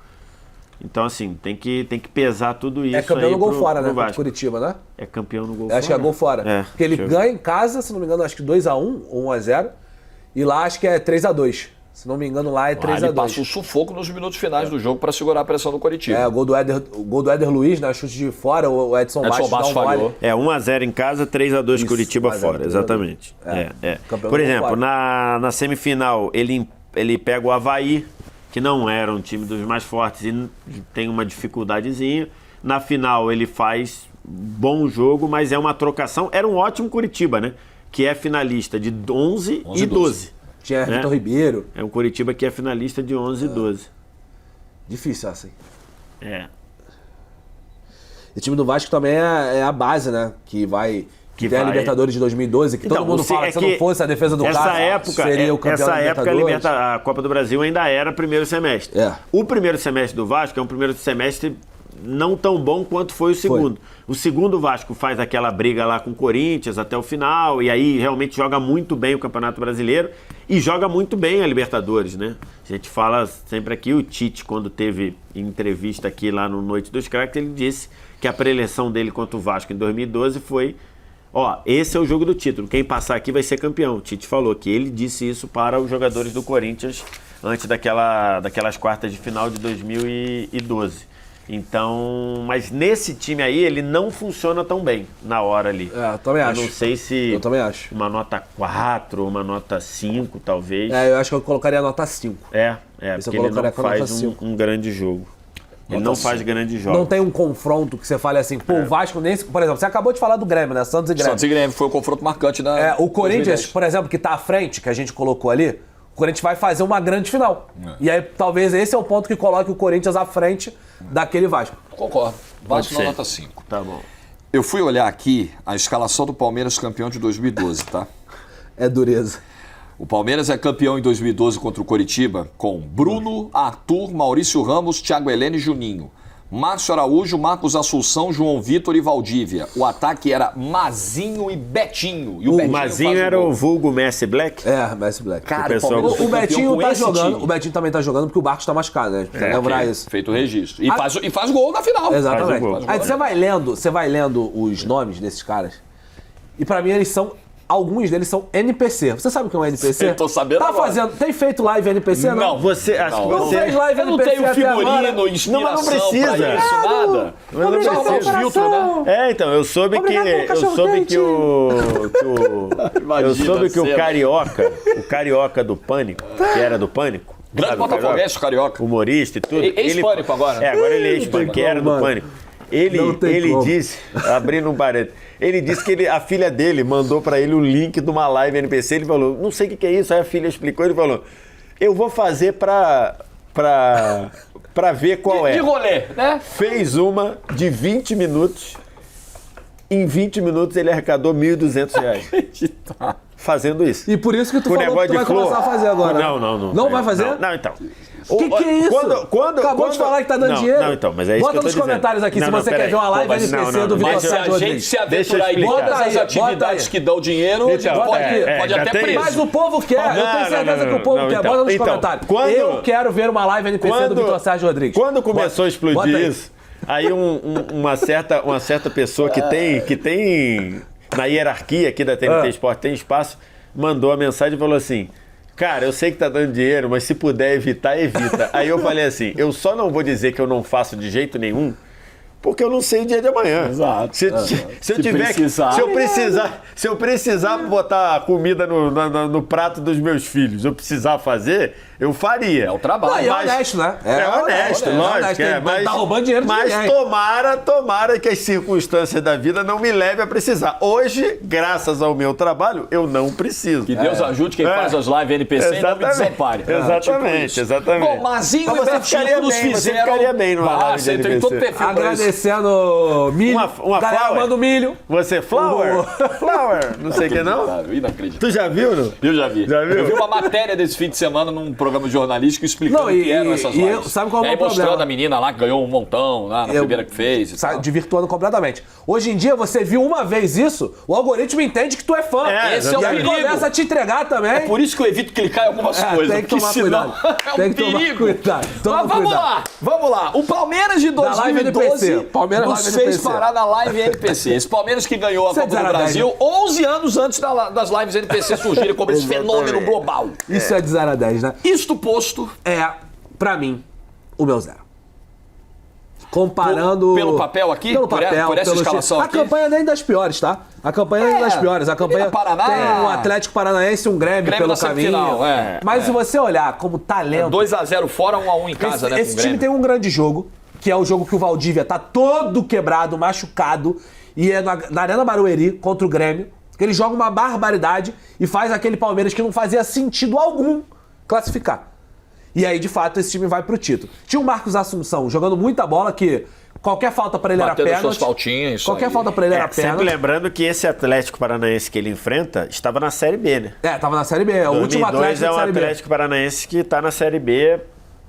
Então assim, tem que pesar tudo isso. É campeão aí no gol fora, né? Vasco. Curitiba, né? É campeão no gol fora. Acho que é gol fora. Porque ele ganha em casa, se não me engano, acho que 2-1 ou 1-0, e lá acho que é 3-2. Se não me engano, lá é 3-2. Ele passa o sufoco nos minutos finais do jogo para segurar a pressão do Coritiba. O gol do Éder Luiz, né? Chute de fora, o Edson Bastos falhou. 1-0 em casa, 3-2 Curitiba fora, exatamente. Por exemplo, na semifinal, ele pega o Avaí, que não era um time dos mais fortes e tem uma dificuldadezinha. Na final, ele faz bom jogo, mas é uma trocação. Era um ótimo Curitiba, né? Que é finalista de 11 e 12. Tinha Vitor Ribeiro. É um Curitiba que é finalista de 11 e 12. Difícil assim. O time do Vasco também é a base, né? Que tem a Libertadores de 2012, que todo mundo fala que se não fosse a defesa do Cássio, seria o campeão da Libertadores. A Copa do Brasil ainda era primeiro semestre. O primeiro semestre do Vasco é um primeiro semestre não tão bom quanto foi o segundo. O segundo, Vasco faz aquela briga lá com o Corinthians até o final, e aí realmente joga muito bem o Campeonato Brasileiro e joga muito bem a Libertadores, né? A gente fala sempre aqui, o Tite, quando teve entrevista aqui lá no Noite dos Craques, ele disse que a preleção dele contra o Vasco em 2012 foi: esse é o jogo do título, quem passar aqui vai ser campeão. O Tite falou que ele disse isso para os jogadores do Corinthians antes daquelas quartas de final de 2012. Então, mas nesse time aí, ele não funciona tão bem na hora ali. Eu também acho. Eu não sei se... Eu também acho. Uma nota 4, uma nota 5, talvez. Eu acho que eu colocaria a nota 5. Porque ele não faz um grande jogo. Ele não faz grandes jogos. Não tem um confronto que você fale assim, o Vasco nesse... Por exemplo, você acabou de falar do Grêmio, né? Santos e Grêmio. Santos e Grêmio foi o confronto marcante da... O Corinthians, por exemplo, que tá à frente, que a gente colocou ali, o Corinthians vai fazer uma grande final. E aí, talvez esse é o ponto que coloque o Corinthians à frente daquele Vasco. Concordo. Vasco na nota 5. Tá bom. Eu fui olhar aqui a escalação do Palmeiras campeão de 2012, tá? É dureza. O Palmeiras é campeão em 2012 contra o Coritiba com Bruno, Arthur, Maurício Ramos, Thiago Heleno e Juninho. Márcio Araújo, Marcos Assunção, João Vitor e Valdívia. O ataque era Mazinho e Betinho. E o Mazinho era o vulgo Messi Black? Messi Black. Cara, o Betinho tá jogando. O Betinho também tá jogando porque o Barcos tá machucado, né? Precisa lembrar isso. Feito o registro. E faz gol na final. Exatamente. Aí você vai lendo os nomes desses caras. E pra mim alguns deles são NPC. Você sabe o que é um NPC? Eu tô sabendo agora. Tem feito live NPC, não? Não, você... Acho que você... Não fez live não NPC tem figurino, inspiração mas não precisa. pra isso, nada. Não precisa. Filtro, né? Então, eu soube que o carioca do Pânico, que era do Pânico... Grande botafoguense, carioca. Humorista e tudo. Ex-Pânico agora, né? Agora ele é ex-Pânico, que era do Pânico. Ele disse, abrindo um parênteses, ele disse que a filha dele mandou pra ele o link de uma live NPC, ele falou, não sei o que é isso, aí a filha explicou, ele falou eu vou fazer pra ver qual é. De rolê, né? Fez uma de 20 minutos. Em 20 minutos ele arrecadou R$ 1.200. Fazendo isso. E por isso que tu Com falou que tu vai começar a fazer agora. Não. Não vai fazer? Não, então. Que é isso? Acabou de falar que tá dando dinheiro. Não, então, mas é isso que eu tô nos comentários aqui se você quer ver uma live NPC do Vitor Sérgio Rodrigues. Mas se a gente se aventurar em todas as atividades que dão dinheiro, pode até preço. Mas o povo quer, eu tenho certeza que o povo quer. Bota nos comentários. Eu quero ver uma live NPC do Vitor Sérgio Rodrigues. Quando começou a explodir isso, aí uma certa pessoa que tem na hierarquia aqui da TNT Sport, tem espaço, mandou a mensagem e falou assim: cara, eu sei que tá dando dinheiro, mas se puder evitar, evita. Aí eu falei assim, eu só não vou dizer que eu não faço de jeito nenhum, porque eu não sei o dia de amanhã. Exato. Se eu precisar botar comida no prato dos meus filhos, eu precisar fazer, eu faria. É o trabalho. É honesto, né? É honesto, lógico. Mas tá roubando dinheiro de Mas ninguém. tomara que as circunstâncias da vida não me levem a precisar. Hoje, graças ao meu trabalho, eu não preciso. Que Deus ajude quem faz as lives NPC e não me desampare. Exatamente. Bom, Mazinho e Betinho nos fizeram... Você ficaria bem numa live de NPC. Todo perfil agradecendo milho. Uma galera flower? manda milho. Você, flower? Flower? Não sei o que não? Inacreditável. Tu já viu, não? Eu já vi. Já viu? Eu vi uma matéria desse fim de semana num programa jornalístico explicando o que eram essas lives. Sabe qual é o mostrando problema? a menina lá que ganhou um montão lá na primeira que fez. Desvirtuando completamente. Hoje em dia, você viu uma vez isso, o algoritmo entende que tu é fã. Esse é o e aí perigo. começa a te entregar também. É por isso que eu evito clicar em algumas coisas. Tem que tomar cuidado. É um Tem que tomar perigo. cuidado. Toma Mas vamos lá. O Palmeiras de 2012 nos fez parar na live NPC. Esse Palmeiras que ganhou a Copa do Brasil 11 anos antes das lives NPC surgirem como esse fenômeno global. Isso é de 0 a 10, né? Isto posto... Pra mim, o meu 0. Comparando... Pelo papel aqui? Pelo papel, por essa escalação aqui? A campanha nem das piores, tá? A campanha nem das piores. A campanha Paraná, tem um Atlético Paranaense e um Grêmio pelo caminho. Final, Mas se você olhar como talento... 2-0 fora, 1-1 em casa, né? Esse time tem um grande jogo, que é o jogo que o Valdívia tá todo quebrado, machucado, e é na Arena Barueri contra o Grêmio, que ele joga uma barbaridade e faz aquele Palmeiras que não fazia sentido algum classificar. E aí, de fato, esse time vai pro título. Tinha o Marcos Assunção jogando muita bola, que qualquer falta pra ele batendo era pênalti. Suas faltinhas, qualquer falta pra ele era pênalti. Sempre lembrando que esse Atlético Paranaense que ele enfrenta estava na Série B, né? Tava na Série B. É o último Atlético da Série B. É um Atlético Paranaense que tá na Série B,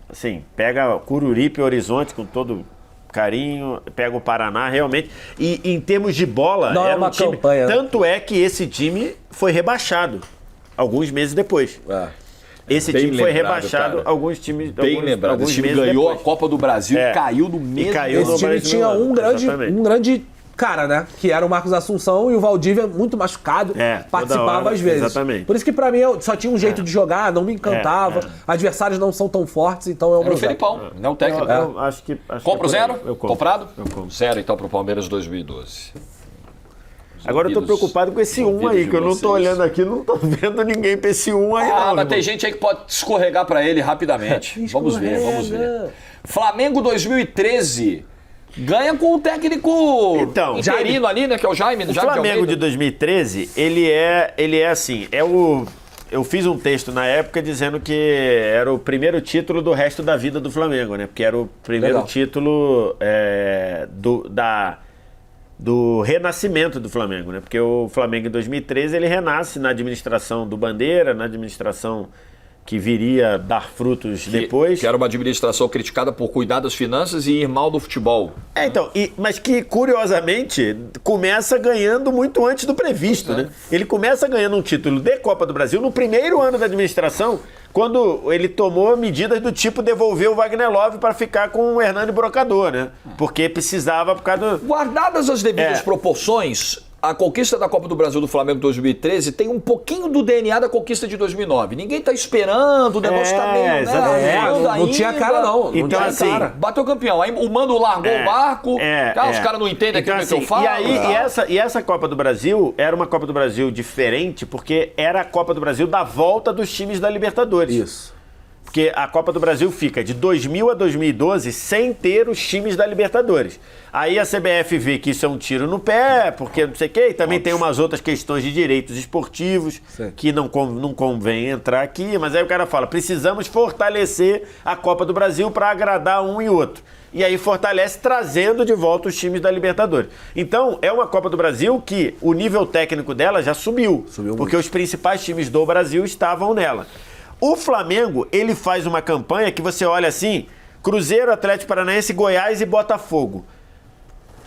assim, pega Cururipe e Horizonte com todo carinho, pega o Paraná, realmente. E em termos de bola, não era é uma time... campanha. Tanto é que esse time foi rebaixado alguns meses depois. Esse time foi rebaixado, cara. Alguns times... Bem lembrado, esse time ganhou a Copa do Brasil e caiu no mesmo... Esse time tinha um grande cara, né? Que era o Marcos Assunção e o Valdívia muito machucado, participava às vezes. Exatamente. Por isso que pra mim só tinha um jeito de jogar, não me encantava, adversários não são tão fortes, então é o meu zero. Felipão, não o técnico. Eu acho que compra o 0? Eu compro. Comprado? Eu compro. 0 então pro Palmeiras 2012. Agora eu tô preocupado com esse 1 aí, que eu não tô olhando aqui, não tô vendo ninguém pra esse 1 aí, não. Mas tem gente aí que pode escorregar pra ele rapidamente. Vamos ver. Flamengo 2013 ganha com o técnico interino ali, né? Que é o Jaime. O Flamengo de 2013, ele é assim, eu fiz um texto na época dizendo que era o primeiro título do resto da vida do Flamengo, né? Porque era o primeiro título do renascimento do Flamengo, né? Porque o Flamengo em 2013 ele renasce na administração do Bandeira, na administração que viria dar frutos depois. Que era uma administração criticada por cuidar das finanças e ir mal do futebol. Mas que, curiosamente, começa ganhando muito antes do previsto, né? Ele começa ganhando um título de Copa do Brasil no primeiro ano da administração, quando ele tomou medidas do tipo devolver o Wagner Love para ficar com o Hernani Brocador, né? Porque precisava por causa do... Guardadas as devidas proporções, a conquista da Copa do Brasil do Flamengo 2013 tem um pouquinho do DNA da conquista de 2009. Ninguém tá esperando, o negócio tá meio... Não tinha cara, não. Então, assim... Bateu campeão. Aí o Mano largou o barco. Os caras não entendem aquilo que eu falo. E essa Copa do Brasil era uma Copa do Brasil diferente, porque era a Copa do Brasil da volta dos times da Libertadores. Isso. Porque a Copa do Brasil fica de 2000 a 2012 sem ter os times da Libertadores. Aí a CBF vê que isso é um tiro no pé, porque não sei o quê, e também tem umas outras questões de direitos esportivos que não convém entrar aqui, mas aí o cara fala, precisamos fortalecer a Copa do Brasil para agradar um e outro. E aí fortalece trazendo de volta os times da Libertadores. Então, é uma Copa do Brasil que o nível técnico dela já subiu porque os principais times do Brasil estavam nela. O Flamengo, ele faz uma campanha que você olha assim, Cruzeiro, Atlético Paranaense, Goiás e Botafogo.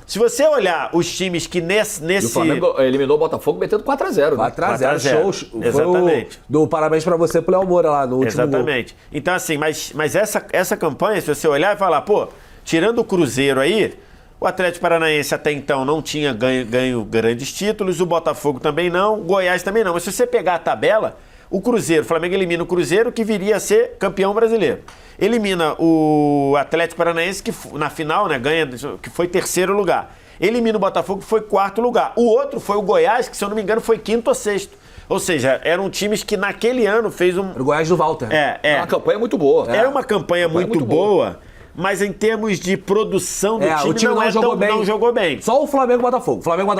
Se você olhar os times que nesse... O Flamengo eliminou o Botafogo metendo 4x0. 4x0, show. Exatamente. Do parabéns pra você pro Léo Moura lá no último Exatamente. Gol. Então assim, mas essa campanha, se você olhar e falar, pô, tirando o Cruzeiro aí, o Atlético Paranaense até então não tinha ganho grandes títulos, o Botafogo também não, o Goiás também não. Mas se você pegar a tabela, o Flamengo elimina o Cruzeiro, que viria a ser campeão brasileiro. Elimina o Atlético Paranaense, que na final, né, ganha, que foi terceiro lugar. Elimina o Botafogo, que foi quarto lugar. O outro foi o Goiás, que se eu não me engano foi quinto ou sexto. Ou seja, eram times que naquele ano fez um... O Goiás do Walter. É uma campanha muito boa. É uma campanha muito boa. Mas em termos de produção do time, o time não jogou bem. Só o Flamengo e o Botafogo. Flamengo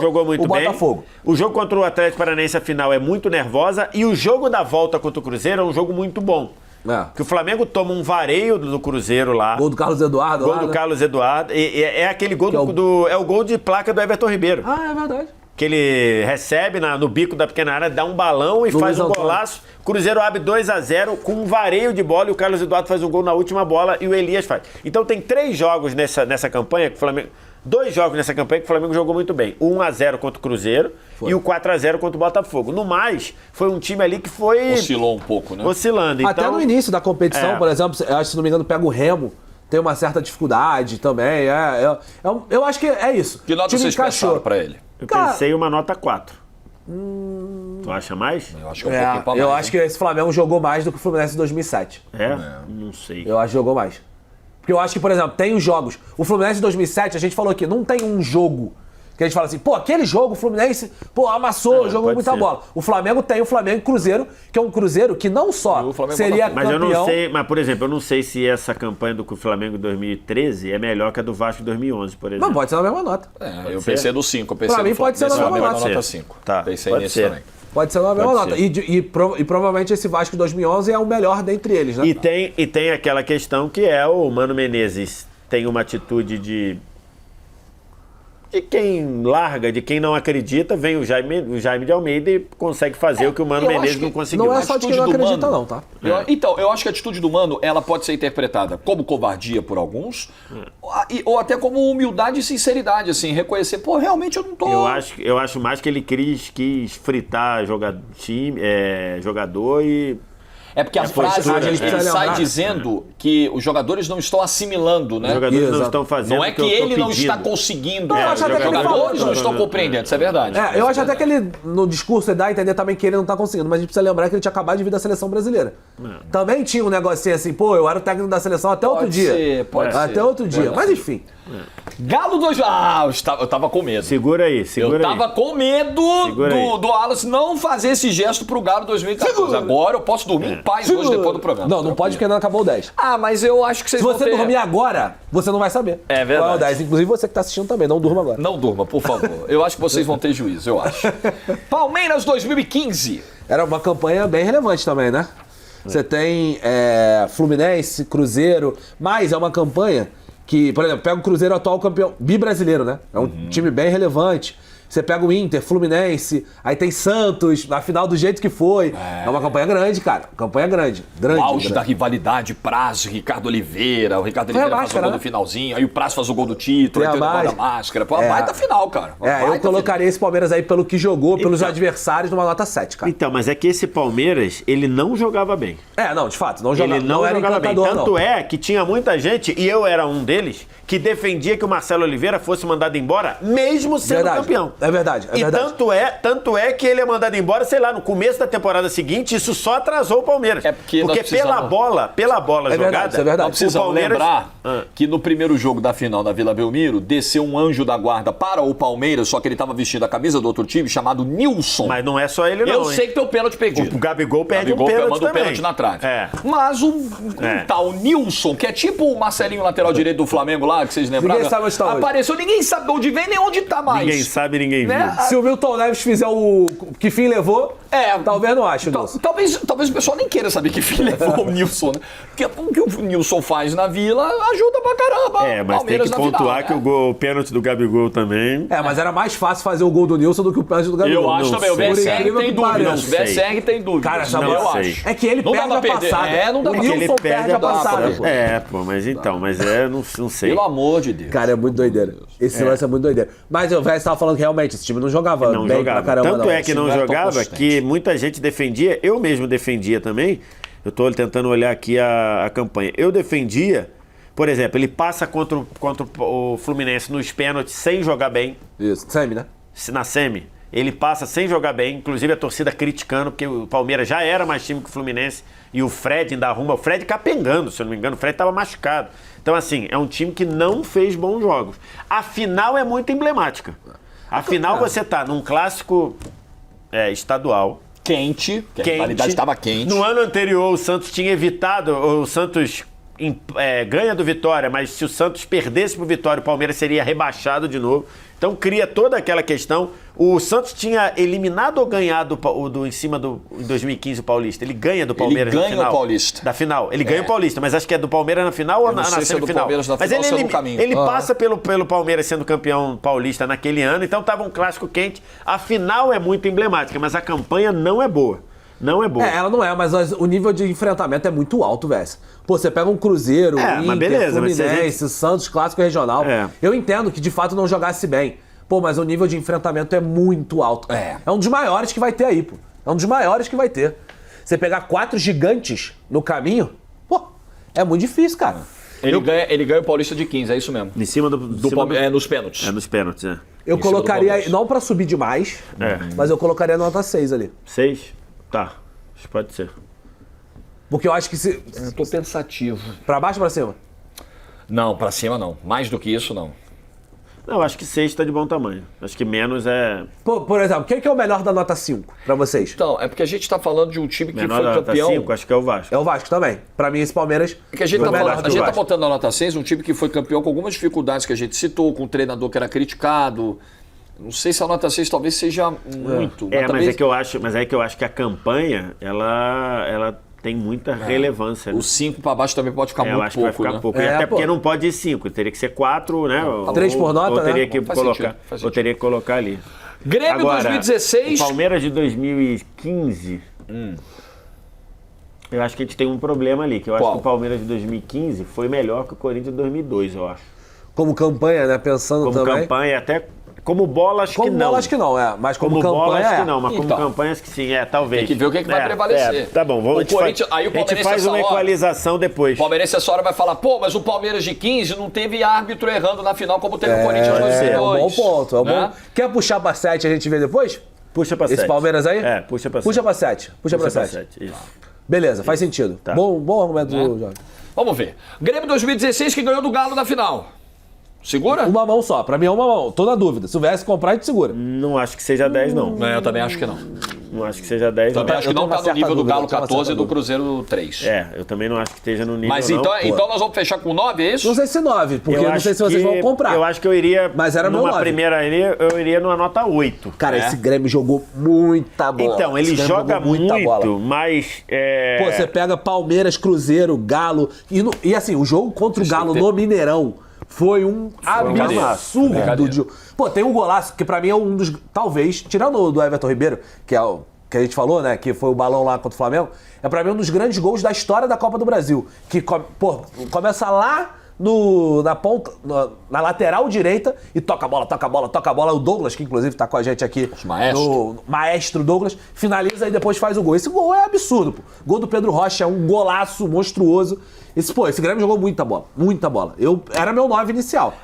jogou muito bem. Botafogo. O jogo contra o Atlético Paranaense, a final, é muito nervosa. E o jogo da volta contra o Cruzeiro é um jogo muito bom. Que o Flamengo toma um vareio do Cruzeiro lá. Gol do Carlos Eduardo. Gol do Carlos Eduardo. É aquele gol é o gol de placa do Everton Ribeiro. Ah, é verdade. Que ele recebe no bico da pequena área, dá um balão e faz um golaço. Cruzeiro abre 2x0 com um vareio de bola e o Carlos Eduardo faz um gol na última bola e o Elias faz. Então tem 3 jogos nessa campanha que o Flamengo... 2 jogos nessa campanha que o Flamengo jogou muito bem. O 1x0 contra o Cruzeiro e o 4x0 contra o Botafogo. No mais, foi um time ali que foi... Oscilou um pouco, né? Oscilando. Então, até no início da competição, por exemplo, eu acho, se não me engano, pega o Remo, tem uma certa dificuldade também. Eu acho que é isso. Que nota vocês passaram pra ele? Eu pensei uma nota 4. Tu acha mais? Eu acho que é um pouquinho pra mais. Eu acho que esse Flamengo jogou mais do que o Fluminense em 2007. Não sei. Eu acho que jogou mais. Porque eu acho que, por exemplo, tem os jogos. O Fluminense em 2007, a gente falou aqui, não tem um jogo que a gente fala assim, pô, aquele jogo, o Fluminense, pô, amassou, jogou muita bola. O Flamengo tem o Flamengo e Cruzeiro, que é um Cruzeiro que não só seria campeão... Mas eu não sei, por exemplo, eu não sei se essa campanha do Flamengo 2013 é melhor que a do Vasco 2011, por exemplo. Não, pode ser na mesma nota. Eu pensei no 5. Pra mim pode ser na mesma nota. Nota 5. Tá, pensei pode nisso ser. também. Pode ser na mesma nota. E provavelmente esse Vasco de 2011 é o melhor dentre eles, né? E tem aquela questão que é o Mano Menezes tem uma atitude de quem larga, de quem não acredita, vem o Jaime de Almeida e consegue fazer o que o Mano Menezes não conseguiu. Não é só de quem não acredita não, tá? Então, eu acho que a atitude do Mano, ela pode ser interpretada como covardia por alguns, ou até como humildade e sinceridade, assim, reconhecer, pô, realmente eu não tô... Eu acho mais que ele quis fritar jogador e... É porque a frase ele sai dizendo que os jogadores não estão assimilando, né? Os jogadores não estão fazendo. Não é que ele não está conseguindo. Os jogadores não estão compreendendo, isso é verdade. Eu acho até que ele, no discurso, ele dá a entender também que ele não está conseguindo, mas a gente precisa lembrar que ele tinha acabado de vir da seleção brasileira. Também tinha um negocinho assim, pô, eu era o técnico da seleção até outro dia. Pode ser. Até outro dia, mas enfim. Galo 2... eu tava com medo. Segura aí. Eu tava com medo do Wallace não fazer esse gesto pro Galo 2014. Agora eu posso dormir em paz hoje depois do programa. Não pode porque não acabou o 10. Mas eu acho que vocês vão ter... Se você dormir agora, você não vai saber. É verdade. Qual é o 10. Inclusive você que tá assistindo também, não durma agora. Não durma, por favor. Eu acho que vocês vão ter juízo, eu acho. Palmeiras 2015. Era uma campanha bem relevante também, né? Você tem Fluminense, Cruzeiro, mas é uma campanha que, por exemplo, pega o Cruzeiro, atual campeão bi-brasileiro, né? É um time bem relevante. Você pega o Inter, Fluminense, aí tem Santos, na final do jeito que foi. É uma campanha grande, cara. Campanha grande. O auge da rivalidade, Praz, Ricardo Oliveira. O Ricardo Oliveira faz o gol no finalzinho, aí o Praz faz o gol do título, aí tem o negócio da máscara. Pô, baita final, cara. Eu colocaria esse Palmeiras aí pelo que jogou, pelos adversários, numa nota 7, cara. Então, mas é que esse Palmeiras, ele não jogava bem. Não, de fato, não jogava, ele não era jogava bem. Tanto não. é que tinha muita gente, e eu era um deles, que defendia que o Marcelo Oliveira fosse mandado embora, mesmo sendo campeão. É verdade, é e verdade. tanto é que ele é mandado embora, sei lá, no começo da temporada seguinte, isso só atrasou o Palmeiras. Porque pela bola jogada, verdade, é verdade. Nós precisamos o Palmeiras... lembrar que no primeiro jogo da final da Vila Belmiro, desceu um anjo da guarda para o Palmeiras, só que ele estava vestindo a camisa do outro time, chamado Nilson. Mas não é só ele, não. Eu sei que tem o pênalti perdido. O Gabigol perde um pênalti manda um também. pênalti na trave. É. Mas um tal Nilson, que é tipo o Marcelinho, lateral direito do Flamengo lá, que vocês lembraram. Ninguém sabe onde tá hoje. Apareceu, ninguém sabe de onde vem nem onde tá mais. Ninguém sabe, ninguém viu. Né? Se o Milton Neves fizer o que fim levou, talvez não ache o Nilson. Talvez o pessoal nem queira saber que fim levou o Nilson, né? Porque o que o Nilson faz na Vila ajuda pra caramba. Mas tem que pontuar final, que o pênalti do Gabigol também... Mas era mais fácil fazer o gol do Nilson do que o pênalti do Gabigol. Eu acho também. O VSR tem dúvidas. O sei. VSR tem dúvidas. Cara, essa eu bola- acho. É que ele Não dá perde pra a perder. passada. Não dá O pra Nilson Ele perde a passada. Mas não sei. Pelo amor de Deus. Cara, é muito doideira. Esse lance é muito doideira. Mas o Vélez estava falando que realmente esse time não jogava Não bem jogava. pra caramba. Tanto é que Esse não time era tão jogava consistente. que muita gente defendia, eu mesmo defendia também. Eu tô tentando olhar aqui a campanha. Eu defendia, por exemplo, ele passa contra o Fluminense nos pênaltis sem jogar bem. Isso, semi, né? Na semi. Ele passa sem jogar bem, inclusive a torcida criticando, porque o Palmeiras já era mais time que o Fluminense e o Fred ainda arruma. O Fred capengando, se eu não me engano, o Fred estava machucado. Então, assim, é um time que não fez bons jogos. A final é muito emblemática. A final você tá num clássico estadual. Quente, que a rivalidade estava quente. No ano anterior, o Santos tinha evitado, o Santos ganha do Vitória, mas se o Santos perdesse pro Vitória, o Palmeiras seria rebaixado de novo. Então cria toda aquela questão. O Santos tinha eliminado ou ganhado em cima em 2015 o Paulista? Ele ganha do Palmeiras Ele na ganha final. o Paulista. Da final. Ele ganha o Paulista, mas acho que é do Palmeiras na final ou na sei se é do semifinal. Palmeiras na Mas final, se é no caminho. ele passa pelo Palmeiras sendo campeão paulista naquele ano, então tava um clássico quente. A final é muito emblemática, mas a campanha não é boa. Não é boa. Ela não é, mas o nível de enfrentamento é muito alto, velho. Pô, você pega um Cruzeiro, mas Inter, beleza, mas Fluminense, Santos, Clássico Regional. Eu entendo que de fato não jogasse bem. Pô, mas o nível de enfrentamento é muito alto. É um dos maiores que vai ter aí, pô. É um dos maiores que vai ter. Você pegar 4 gigantes no caminho, pô, é muito difícil, cara. Ele ganha o Paulista de 15, é isso mesmo. Em cima do Palmeiras. Nos pênaltis. nos pênaltis, Eu colocaria, não pra subir demais, mas eu colocaria nota 6 ali. 6? Tá. Acho que pode ser. Porque eu acho que se... Eu tô pensativo. Pra baixo ou pra cima? Não, pra cima não. Mais do que isso, não. Não, acho que 6 tá de bom tamanho. Acho que menos é... Por exemplo, quem que é o melhor da nota 5 pra vocês? Então, é porque a gente tá falando de um time que menor foi da nota campeão... 5, acho que é o Vasco. É o Vasco também. Pra mim, esse Palmeiras... É que a gente foi tá, melhor falando, do a gente tá Vasco. botando a nota 6, um time que foi campeão com algumas dificuldades que a gente citou, com um treinador que era criticado. Não sei se a nota 6 talvez seja muito. Mas talvez... é que eu acho que a campanha, ela tem muita relevância. Né? O 5 pra baixo também pode ficar eu muito acho pouco, que vai ficar né? pouco. E até porque não pode ir 5, teria que ser 4, né? 3 por nota, ou teria né? que Faz colocar, sentido, faz ou teria que colocar ali. Grêmio Agora, 2016... O Palmeiras de 2015... Eu acho que a gente tem um problema ali, que eu acho que o Palmeiras de 2015 foi melhor que o Corinthians de 2002, eu acho. Como campanha, né? Pensando Como também. campanha, até como bola, acho que não. Como bola, acho que não, mas como campanha, bola, acho que não, mas como campanha, acho que sim, talvez. Tem que ver o que vai prevalecer. Tá bom, vamos Aí o a gente Palmeirense faz uma equalização depois. O Palmeirense essa hora vai falar, pô, mas o Palmeiras de 15 não teve árbitro errando na final como teve o Corinthians 2002. É um bom ponto, né? bom. Quer puxar pra 7 a gente vê depois? Puxa pra 7. Esse Palmeiras aí? Puxa pra 7. Puxa pra 7. Puxa pra 7. Isso. Beleza, faz sentido. Tá. Bom argumento do Jorge. Vamos ver. Grêmio 2016 que ganhou do Galo na final. Segura? Uma mão só, pra mim é uma mão. Tô na dúvida. Se o VS comprar, a gente segura. Não acho que seja 10, não. Eu também acho que não. Não acho que seja 10, não. Também acho que não tá no nível do Galo 14 e do dúvida. Cruzeiro 3. Eu também não acho que esteja no nível, Mas não. então nós vamos fechar com 9, é isso? Não sei se 9, porque eu não sei se vocês vão comprar. Eu acho que eu iria, Mas era meu numa 9. primeira ali, eu iria numa nota 8. Cara, esse Grêmio jogou muita bola. Então, ele Esse Grêmio joga jogou muita muito, bola. mas... Pô, você pega Palmeiras, Cruzeiro, Galo. E assim, o jogo contra o Galo no Mineirão foi um absurdo. Pô, tem um golaço que pra mim é um dos... Talvez, tirando o do Everton Ribeiro, que é o que a gente falou, né? Que foi o balão lá contra o Flamengo. É pra mim um dos grandes gols da história da Copa do Brasil. Que, começa lá na ponta, na lateral direita e toca a bola, toca a bola, toca a bola. O Douglas, que inclusive tá com a gente aqui, o maestro Douglas, finaliza e depois faz o gol. Esse gol é absurdo, pô. Gol do Pedro Rocha é um golaço monstruoso. Esse Grêmio jogou muita bola, muita bola. Era meu 9 inicial.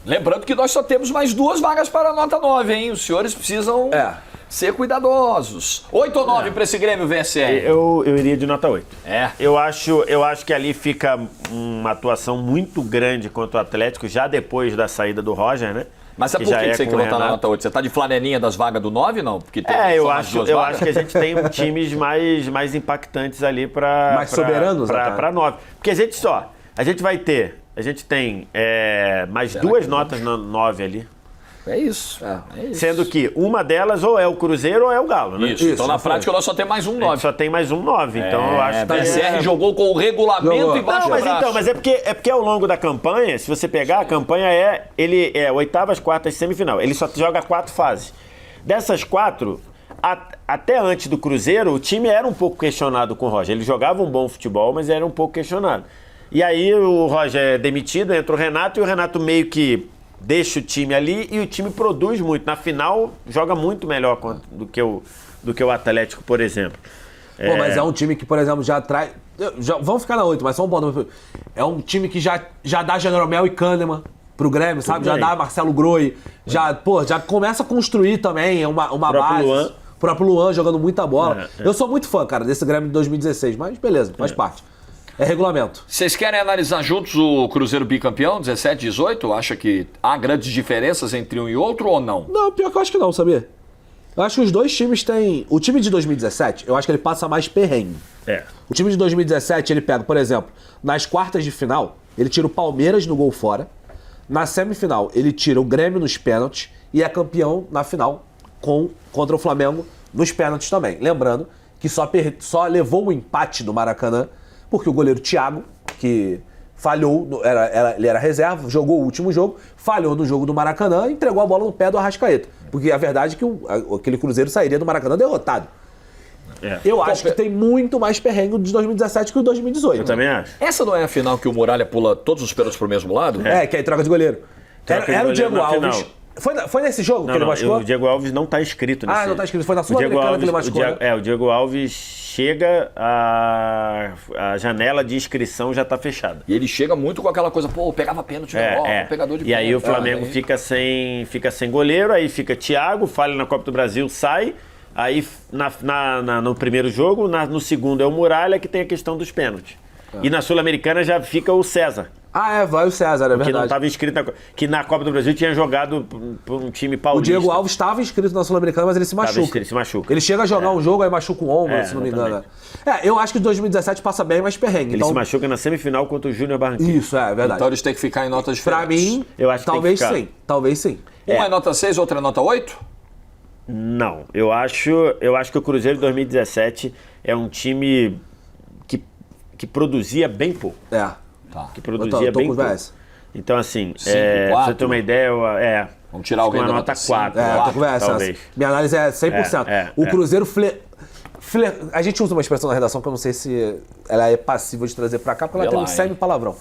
Lembrando que nós só temos mais 2 vagas para a nota 9, hein? Os senhores precisam ser cuidadosos. 8 ou 9 para esse Grêmio, VSR? Eu iria de nota 8. Eu acho que ali fica uma atuação muito grande contra o Atlético, já depois da saída do Roger, né? Mas por que você quer botar na nota 8? Você tá de flanelinha das vagas do 9, não? Porque tem eu acho que a gente tem times mais impactantes ali para... Mais soberanos? Para 9. Porque a gente tem mais 2 notas na 9 ali. É isso. Sendo que uma delas ou é o Cruzeiro ou é o Galo, né? Isso. Então, na prática, nós só tem mais um 9. Só tem mais um 9. Então, eu acho que... O VSR jogou com o regulamento embaixo do braço. Mas é porque ao longo da campanha, se você pegar, a campanha ele é oitavas, quartas, semifinal. Ele só joga 4 fases. Dessas 4, até antes do Cruzeiro, o time era um pouco questionado com o Roger. Ele jogava um bom futebol, mas era um pouco questionado. E aí, o Roger é demitido, entra o Renato, e o Renato meio que deixa o time ali e o time produz muito. Na final, joga muito melhor do que o Atlético, por exemplo. Mas é um time que, por exemplo, já traz... vamos ficar na 8, mas só um ponto. É um time que já dá Jeromel e Kahneman pro Grêmio, sabe? Já dá Marcelo Groi. Já começa a construir também uma base. Luan. O próprio Luan jogando muita bola. Eu sou muito fã, cara, desse Grêmio de 2016, mas beleza, faz parte. É regulamento. Vocês querem analisar juntos o Cruzeiro bicampeão, 17, 18? Acha que há grandes diferenças entre um e outro ou não? Não, pior que eu acho que não, sabia? Eu acho que os dois times têm... O time de 2017, eu acho que ele passa mais perrengue. O time de 2017, ele pega, por exemplo, nas quartas de final, ele tira o Palmeiras no gol fora. Na semifinal, ele tira o Grêmio nos pênaltis e é campeão na final contra o Flamengo nos pênaltis também. Lembrando que só levou o empate do Maracanã porque o goleiro Thiago, que falhou, ele era reserva, jogou o último jogo, falhou no jogo do Maracanã e entregou a bola no pé do Arrascaeta. Porque a verdade é que aquele Cruzeiro sairia do Maracanã derrotado. Eu acho que tem muito mais perrengue de 2017 que o 2018. Eu também acho. Essa não é a final que o Muralha pula todos os pênaltis pro mesmo lado? Que aí troca de goleiro. Era o Diego Alves. Foi nesse jogo que ele machucou? O Diego Alves não tá inscrito nesse. Não tá inscrito. Foi na Sul-Americana que ele machucou. O Diego Alves chega, a janela de inscrição já tá fechada. E ele chega muito com aquela coisa, pegava pênalti, pegador de pênalti. E aí o Flamengo fica sem goleiro, aí fica Thiago, falha na Copa do Brasil, sai. Aí no primeiro jogo, no segundo é o Muralha, que tem a questão dos pênaltis. E na Sul-Americana já fica o César. Vai o César, é verdade. Que não estava inscrito, que na Copa do Brasil tinha jogado por um time paulista. O Diego Alves estava inscrito na Sul-Americana, mas ele se machuca. Ele se machuca. Ele chega a jogar um jogo, aí machuca o ombro, se não me engano. Eu acho que 2017 passa bem mais perrengue. Ele se machuca na semifinal contra o Júnior Barranquilla. Isso, é verdade. Então eles têm que ficar em notas diferentes. Pra mim, eu acho que talvez tem que sim. Talvez sim. Uma é nota 6, outra é nota 8? Não. Eu acho que o Cruzeiro de 2017 é um time que produzia bem pouco. Que produzia bem pouco. Então, assim, 5, 4, pra você ter uma ideia, vamos tirar alguém uma da nota 4. Tô com essa. Talvez. Minha análise é 100%. O Cruzeiro... A gente usa uma expressão na redação que eu não sei se ela é passível de trazer pra cá, porque ela tem um semi-palavrão.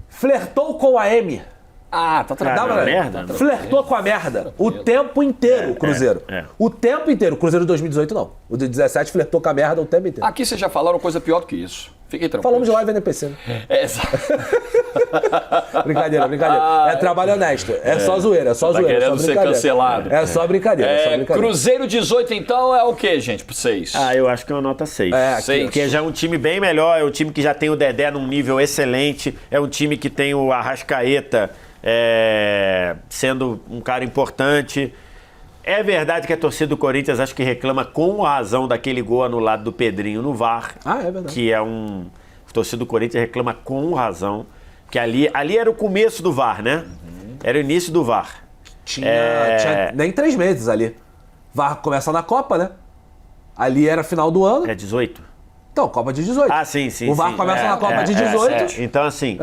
Flertou com a M. Tá tratando merda? Flertou com a merda o tempo inteiro, o Cruzeiro. O tempo inteiro. O Cruzeiro de 2018, não. O de 2017 flertou com a merda o tempo inteiro. Aqui vocês já falaram coisa pior do que isso. Fiquem tranquilos. Falamos de live NPC, né? Exato. Brincadeira. É trabalho honesto. É só zoeira, Tá querendo ser cancelado. É só brincadeira. Cruzeiro 18, então, é o quê, gente, pro 6? Eu acho que é uma nota 6. 6. Porque já é um time bem melhor, é um time que já tem o Dedé num nível excelente, é um time que tem o Arrascaeta sendo um cara importante. É verdade que a torcida do Corinthians acho que reclama com razão daquele gol anulado do Pedrinho no VAR. É verdade. Que a torcida do Corinthians reclama com razão. Que ali era o começo do VAR, né? Era o início do VAR. Tinha nem 3 meses ali. VAR começa na Copa, né? Ali era final do ano. É 18? Então, Copa de 18. Sim. O VAR começa na Copa de 18. Então, assim...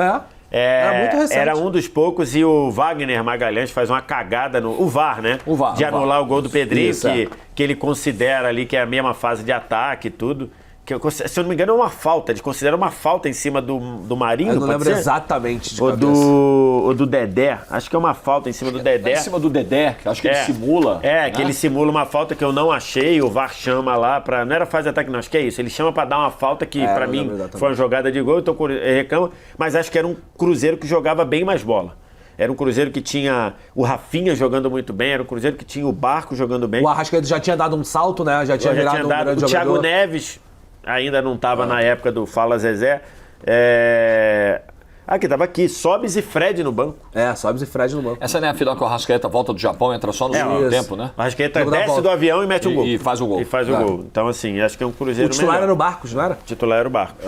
Era muito recente. Era um dos poucos e o Wagner Magalhães faz uma cagada o VAR, né? O VAR, de anular o gol do Pedrinho, Isso, que ele considera ali que é a mesma fase de ataque e tudo. se eu não me engano, é uma falta. Eles consideram uma falta em cima do Marinho. Eu não lembro exatamente de cabeça. Ou do Dedé. Acho que é uma falta em cima do Dedé. Em cima do Dedé, que acho que ele simula. Que ele simula uma falta que eu não achei. O VAR chama lá pra... Não era fase de ataque, não. Acho que é isso. Ele chama pra dar uma falta que, pra mim, foi uma jogada de gol. Então, reclama. Mas acho que era um Cruzeiro que jogava bem mais bola. Era um Cruzeiro que tinha o Rafinha jogando muito bem, era um Cruzeiro que tinha o Barco jogando bem. O Arrascaeta já tinha dado um salto, né? Já tinha virado um grande o Thiago jogador. Neves ainda não estava na época do Fala Zezé. Tava aqui, Sobis e Fred no banco. Sobis e Fred no banco. Essa não é a final que o Arrascaeta volta do Japão, entra só no segundo tempo, né? O Arrascaeta desce do avião e mete um gol. E faz o gol. Gol. Então, assim, acho que é um Cruzeiro melhor. O titular era o Barcos, não era? O titular era o Barcos.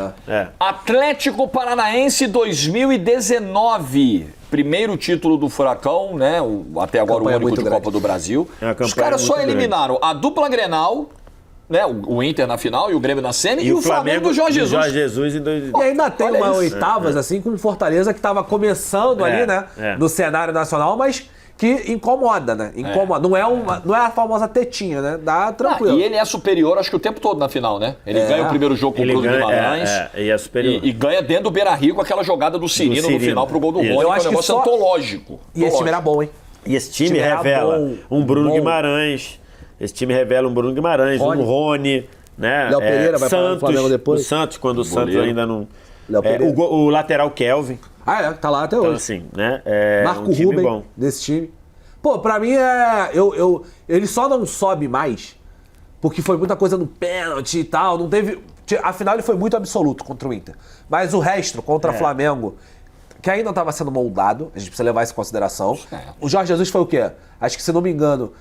Atlético Paranaense 2019. Primeiro título do Furacão, né? Até agora o único de Copa do Brasil. Os caras só eliminaram a dupla Grenal, né? O Inter na final e o Grêmio na semi, e o Flamengo do Jorge Jesus. Jorge Jesus em dois... E ainda tem uma oitavas, assim, com Fortaleza que estava começando ali, né? No cenário nacional, mas que incomoda, né? Incomoda. Não é a famosa tetinha, né? Dá tranquilo. E ele é superior, acho que o tempo todo na final, né? Ele ganha o primeiro jogo com o Bruno Guimarães. E é superior. E ganha dentro do Beira-Rio com aquela jogada do Cirino no final pro gol do Rony, que é um negócio antológico. E esse time era bom, hein? E esse time revela um Bruno Guimarães. Esse time revela um Bruno Guimarães, um Rony, né? Léo Pereira vai para o Flamengo depois. O Santos, quando o Santos ainda não... O lateral Kelvin. Tá lá até hoje. Então, assim, né? Marco um time Ruben, bom desse time. Pô, pra mim ele só não sobe mais porque foi muita coisa no pênalti e tal. Não teve. Afinal, ele foi muito absoluto contra o Inter. Mas o resto, contra o Flamengo, que ainda não estava sendo moldado, a gente precisa levar isso em consideração. O Jorge Jesus foi o quê? Acho que, se não me engano,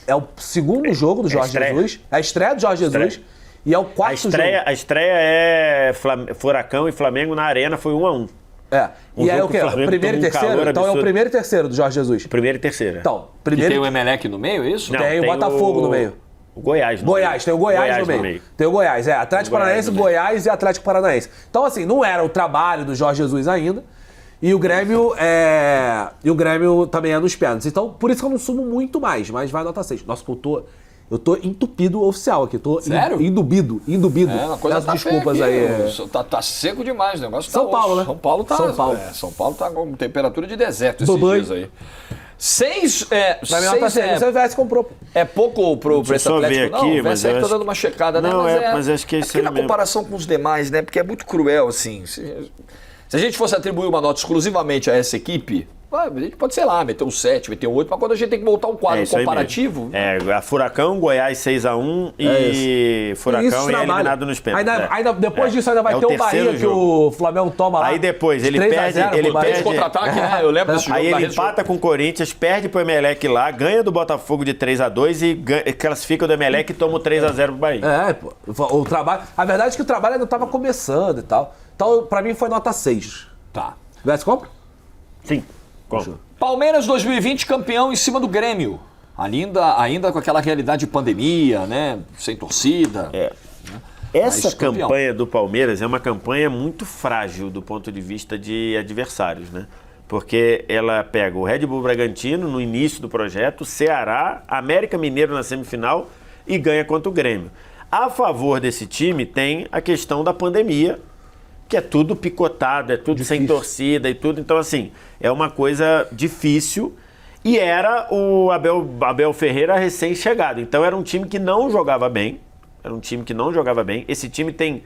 é o segundo jogo do Jorge Jesus. É a estreia do Jorge Jesus. E é o quarto jogo. A estreia é Furacão e Flamengo na Arena, foi 1-1. E aí o quê? O primeiro e terceiro? Então é o primeiro e terceiro do Jorge Jesus. Primeiro e terceiro. Então, primeiro... E tem o Emelec no meio, é isso? Não, tem o Botafogo no meio. O Goiás no meio. Tem o Goiás no meio. Tem o Goiás, Atlético Paranaense, Goiás e Atlético Paranaense. Então, assim, não era o trabalho do Jorge Jesus ainda. E o Grêmio também é nos pênaltis. Então, por isso que eu não sumo muito mais, mas vai nota 6. Nossa, eu tô entupido oficial aqui. Sério? Indubido. Uma coisa Peço desculpas aí. Tá seco demais o negócio. São Paulo, né? São Paulo tá com temperatura de deserto esses dias aí. 6 o VS comprou. É pouco pro esse Atlético, aqui, não? O VS tá dando uma checada, né? Mas acho que é isso aí mesmo. Na comparação com os demais, né? Porque é muito cruel, assim. Se a gente fosse atribuir uma nota exclusivamente a essa equipe, a gente pode, sei lá, meter um 7, meter um 8, mas quando a gente tem que montar um quadro comparativo... A Furacão, Goiás 6-1 e Furacão é eliminado nos pênaltis. Depois disso ainda vai ter o Bahia que o Flamengo toma lá. Aí depois ele perde... Ele perde contra-ataque, né? Eu lembro desse jogo. Aí ele empata com o Corinthians, perde pro Emelec lá, ganha do Botafogo de 3-2 e classifica do Emelec e toma o 3-0 pro Bahia. O trabalho... A verdade é que o trabalho ainda estava começando e tal. Então, pra mim, foi nota 6. Tá. VS compra? Sim. Como? Palmeiras 2020 campeão em cima do Grêmio. Ainda com aquela realidade de pandemia, né? Sem torcida. Essa campanha do Palmeiras é uma campanha muito frágil do ponto de vista de adversários, né? Porque ela pega o Red Bull Bragantino no início do projeto, Ceará, América Mineiro na semifinal e ganha contra o Grêmio. A favor desse time tem a questão da pandemia, que é tudo picotado, é tudo difícil. Sem torcida e tudo. Então, assim, é uma coisa difícil. E era o Abel Ferreira recém-chegado. Então, era um time que não jogava bem. Esse time tem,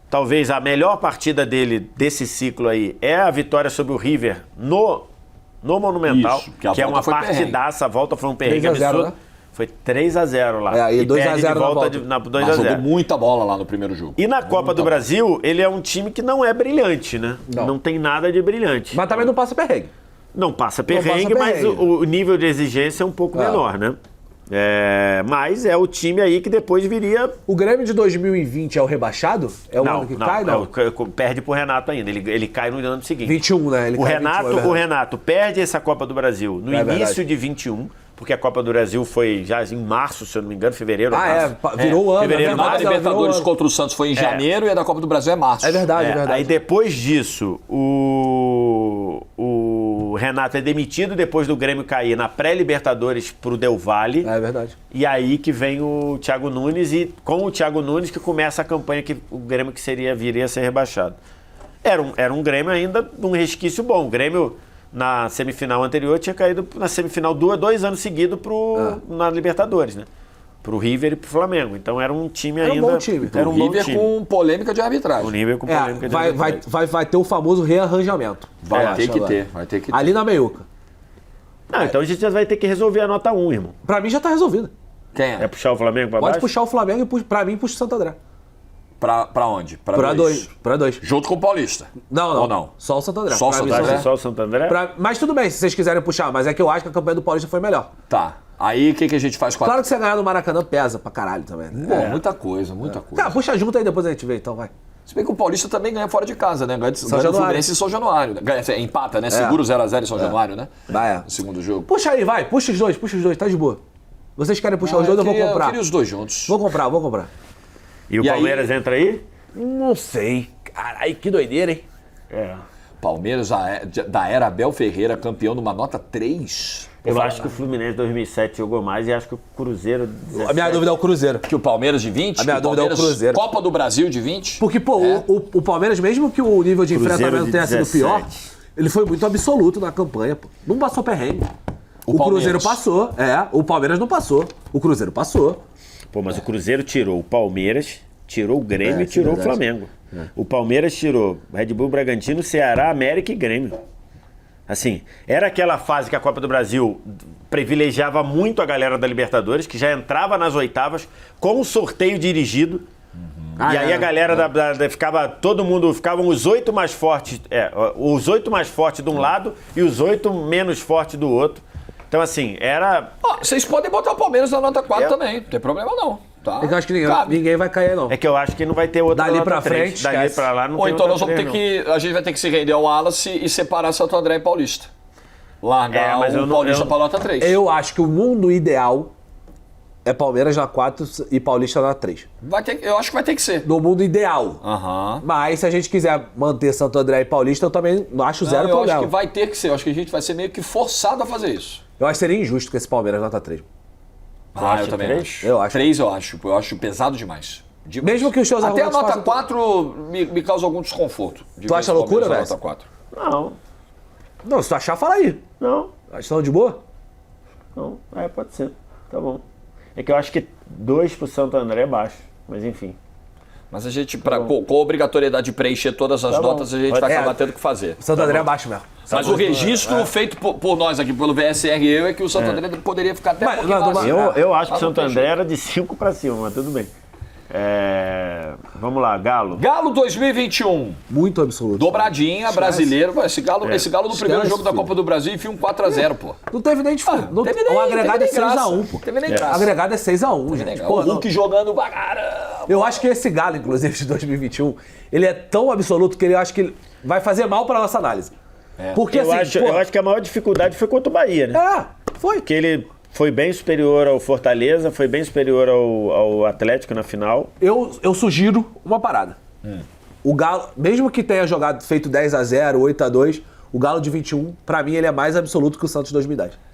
talvez, a melhor partida dele, desse ciclo aí, é a vitória sobre o River no Monumental. Isso, que é uma partidaça. A volta foi um perrengue absurdo. Né? Foi 3-0 lá. E 2-0 na volta. 2-0. Jogou muita bola lá no primeiro jogo. E na Copa do Brasil, ele é um time que não é brilhante, né? Não tem nada de brilhante. Mas também não passa perrengue. Não passa perrengue, mas o nível de exigência é um pouco menor, né? Mas é o time aí que depois viria... O Grêmio de 2020 é o rebaixado? É o ano que cai? Não, perde pro Renato ainda. Ele cai no ano seguinte. 21, né? O Renato perde essa Copa do Brasil no início de 21, porque a Copa do Brasil foi já em março, se eu não me engano, fevereiro. Virou o ano. Fevereiro, a Libertadores contra o Santos foi em janeiro e a da Copa do Brasil é março. É verdade. Aí depois disso, o Renato é demitido depois do Grêmio cair na pré-Libertadores pro Del Valle. É verdade. E aí que vem o Thiago Nunes e com o Thiago Nunes que começa a campanha que o Grêmio que viria a ser rebaixado. Era um Grêmio ainda um resquício bom. O Grêmio na semifinal anterior tinha caído na semifinal 2 anos seguidos na Libertadores, né? Pro River e pro Flamengo. Então era um time ainda... Era um bom time. Era um River com polêmica de arbitragem. O River com polêmica de arbitragem. Vai ter o famoso rearranjamento. Vai ter que ter. Ali na meiuca. Não, então a gente já vai ter que resolver a nota 1, irmão. Pra mim já tá resolvido. Quem é? É puxar o Flamengo pra baixo? Pode puxar o Flamengo e pra mim puxa o Santo André. Pra onde? Pra 2. Pra 2. Junto com o Paulista? Não. Ou não? Só o Santo André. Só o Santo André? Só o Santo André? Mas tudo bem, se vocês quiserem puxar. Mas é que eu acho que a campanha do Paulista foi melhor. Tá. Aí o que a gente faz com a... Claro que você ganhar no Maracanã pesa pra caralho também. Né? Pô, muita coisa. Tá, puxa junto aí, depois a gente vê, então vai. Se bem que o Paulista também ganha fora de casa, né? Ganha do Januário. Fluminense em São Januário. Empata, né? Segura o 0x0 em São Januário, né? Vai, No segundo jogo. Puxa aí, vai. Puxa os dois, tá de boa. Vocês querem puxar os dois, eu vou comprar. Eu queria os dois juntos. Vou comprar. E o Palmeiras entra aí? Não sei. Caralho, que doideira, hein? É. Palmeiras da era Abel Ferreira, campeão numa nota 3. Eu acho que o Fluminense 2007 jogou mais e acho que o Cruzeiro... 17. A minha dúvida é o Cruzeiro. Que o Palmeiras de 20? A minha dúvida é o Cruzeiro. Copa do Brasil de 20? Porque, pô, o Palmeiras, mesmo que o nível de Cruzeiro enfrentamento de tenha sido 17. pior, ele foi muito absoluto na campanha, pô. Não passou perrengue. O Cruzeiro passou, o Palmeiras não passou. O Cruzeiro passou. Pô, mas o Cruzeiro tirou o Palmeiras, tirou o Grêmio e tirou o Flamengo. O Palmeiras tirou Red Bull, Bragantino, Ceará, América e Grêmio. Assim, era aquela fase que a Copa do Brasil privilegiava muito a galera da Libertadores, que já entrava nas oitavas com o sorteio dirigido. E aí a galera ficavam os 8 mais fortes, os 8 mais fortes de um lado e os 8 menos fortes do outro. Então, assim, era... Vocês podem botar o Palmeiras na nota 4 também, não tem problema não. Tá? Eu acho que ninguém vai cair, não. É que eu acho que não vai ter outra Dali nota pra 3. frente, Dali esquece. pra lá não Ou tem então outra nós vamos 3, a gente vai ter que se render ao Wallace e separar Santo André e Paulista. Largar mas o Paulista pra nota 3. Eu acho que o mundo ideal é Palmeiras na 4 e Paulista na 3. Eu acho que vai ter que ser. No mundo ideal. Mas se a gente quiser manter Santo André e Paulista, eu também não acho zero problema. Eu acho que vai ter que ser. Eu acho que a gente vai ser meio que forçado a fazer isso. Eu acho que seria injusto com esse Palmeiras nota 3. Eu também acho. Eu acho. 3 eu acho pesado demais. Mesmo que os seus até a argumentos nota 4 me causa algum desconforto. Tu acha loucura, velho? Nota 4. Não, se tu achar, fala aí. Não. Estão de boa? Não, pode ser. Tá bom. É que eu acho que 2 pro Santo André é baixo, mas enfim. Mas a gente, com a obrigatoriedade de preencher todas as notas, a gente vai acabar tendo que fazer. Santo André é baixo mesmo. Mas o registro feito por nós aqui, pelo VSR e eu, é que o Santo André poderia ficar até um pouquinho mais. Eu acho que o Santo André era de 5 pra cima, mas tudo bem. Vamos lá, Galo. Galo 2021. Muito absoluto. Dobradinha, brasileiro. Esse Galo no primeiro jogo da Copa do Brasil enfia um 4x0, pô. Não teve nem diferença. O agregado é 6x1, pô. Teve nem graça. O agregado é 6x1, gente. O Hulk jogando pra caramba. Eu acho que esse Galo, inclusive, de 2021, ele é tão absoluto que ele acho que ele vai fazer mal pra nossa análise. Porque eu acho que a maior dificuldade foi contra o Bahia, né? Foi. Porque ele foi bem superior ao Fortaleza, foi bem superior ao Atlético na final. Eu sugiro uma parada. O Galo, mesmo que tenha feito 10x0, 8x2, o Galo de 21, pra mim, ele é mais absoluto que o Santos de 2010.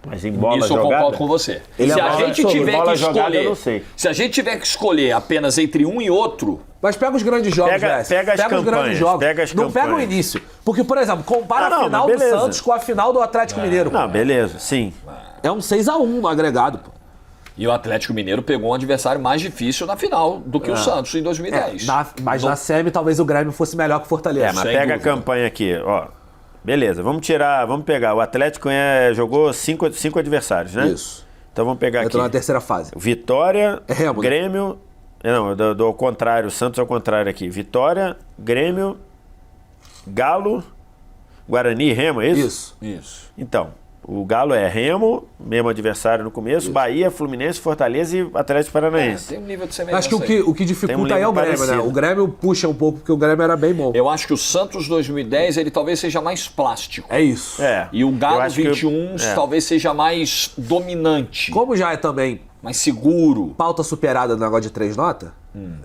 Mas em bola Isso jogada... eu concordo com você. Ele Se é a gente tiver que jogada, eu não sei. Se a gente tiver que escolher apenas entre um e outro... Mas pega os grandes jogos, pega as campanhas, os grandes jogos. Não pega o início. Porque, por exemplo, compara a final do Santos com a final do Atlético Mineiro. Não, beleza, sim. É um 6x1 no agregado, pô. E o Atlético Mineiro pegou um adversário mais difícil na final do que o Santos em 2010. Mas na semi talvez o Grêmio fosse melhor que o Fortaleza. Mas pega a campanha aqui, ó. Beleza, vamos pegar. O Atlético jogou 5 adversários, né? Isso. Então vamos pegar aqui. Entrou na terceira fase. Vitória, Remo, Grêmio... Não, do contrário, o Santos ao contrário aqui. Vitória, Grêmio, Galo, Guarani e Remo, é isso? Isso. Então, o Galo é Remo, mesmo adversário no começo, Bahia, Fluminense, Fortaleza e Atlético Paranaense. Tem um nível de semelhança. Acho que o que dificulta aí é o Grêmio, né? O Grêmio puxa um pouco, porque o Grêmio era bem bom. Eu acho que o Santos 2010, ele talvez seja mais plástico. É isso. E o Galo 21 talvez seja mais dominante. Como já é também mais seguro. Pauta superada no negócio de 3 notas,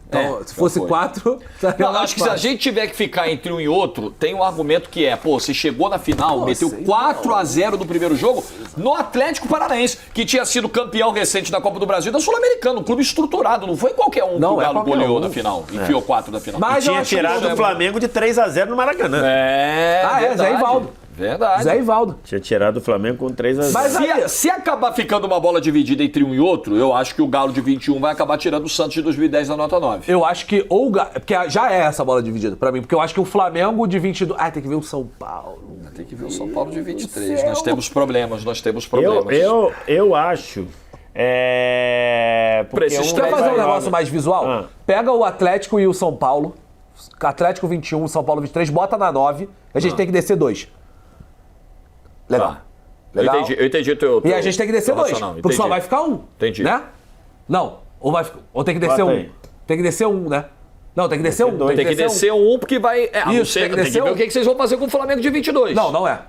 Então, se fosse 4... Não, acho que se a gente tiver que ficar entre um e outro, tem um argumento que é, você chegou na final, meteu 4-0 no primeiro jogo no Atlético Paranaense, que tinha sido campeão recente da Copa do Brasil e da Sul-Americana, um clube estruturado, não foi qualquer um que o Galo goleou na final, enfiou 4 na final. Mas tinha tirado o Flamengo de 3-0 no Maracanã. Zé Ivaldo. Verdade. Zé Ivaldo. Tinha tirado o Flamengo com 3-0. Mas se acabar ficando uma bola dividida entre um e outro, eu acho que o Galo de 21 vai acabar tirando o Santos de 2010 na nota 9. Eu acho que porque já é essa bola dividida pra mim, porque eu acho que o Flamengo de 22... tem que ver o São Paulo. Tem que ver o São Paulo de 23. Nós temos problemas. Eu acho... Quer fazer um negócio mais visual? Pega o Atlético e o São Paulo. Atlético 21, São Paulo 23, bota na 9. A gente tem que descer 2. Legal. Legal. Eu entendi o teu e a gente tem que descer 2, porque só vai ficar 1. Entendi. Né? Não. Ou tem que descer 1. Tem que descer 1, né? Não, tem que descer 1. Tem que descer 1 porque vai... Isso, tem que ver o que vocês vão fazer com o Flamengo de 22. Não é.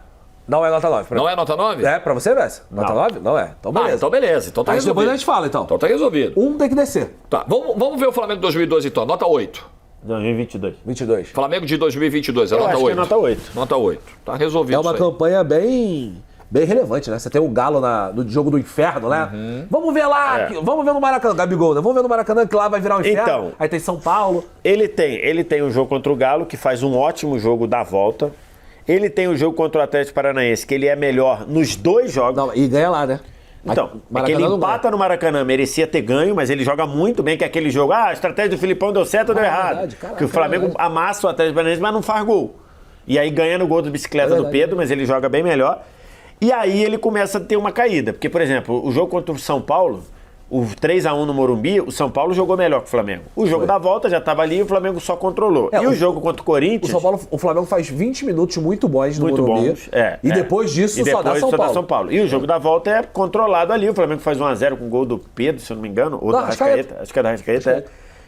Não é nota 9. Não é nota 9? É, pra você, Vess? Nota 9? Não é. Então beleza. Então beleza. Então tá resolvido. Depois a gente fala, então. Então tá resolvido. 1 tem que descer. Tá. Vamos ver o Flamengo de 2002 então. Nota 8. 2022. 22. Flamengo de 2022, é nota 8. É nota 8. Nota 8. Tá resolvido. É uma campanha bem relevante, né? Você tem o Galo no jogo do inferno, né? Vamos ver lá, vamos ver no Maracanã, Gabigol, né? Vamos ver no Maracanã que lá vai virar um inferno. Então, aí tem São Paulo. Ele tem um jogo contra o Galo, que faz um ótimo jogo da volta. Ele tem o jogo contra o Atlético Paranaense, que ele é melhor nos 2 jogos. Não, e ganha lá, né? Então, é que ele empata no Maracanã, merecia ter ganho, mas ele joga muito bem, que é aquele jogo, a estratégia do Filipão deu certo ou deu errado. Verdade, caraca, que o Flamengo amassa o Atlético Paranaense, mas não faz gol. E aí ganha no gol de bicicleta do Pedro, mas ele joga bem melhor. E aí ele começa a ter uma caída, porque, por exemplo, o jogo contra o São Paulo, o 3-1 no Morumbi, o São Paulo jogou melhor que o Flamengo. O jogo da volta já estava ali e o Flamengo só controlou. E o jogo contra o Corinthians... O Flamengo faz 20 minutos muito bons no Morumbi. Bons, e depois disso só dá São Paulo. E o jogo da volta é controlado ali. O Flamengo faz 1-0 com o gol do Pedro, se eu não me engano. Ou da Arrascaeta. Acho que é da Arrascaeta.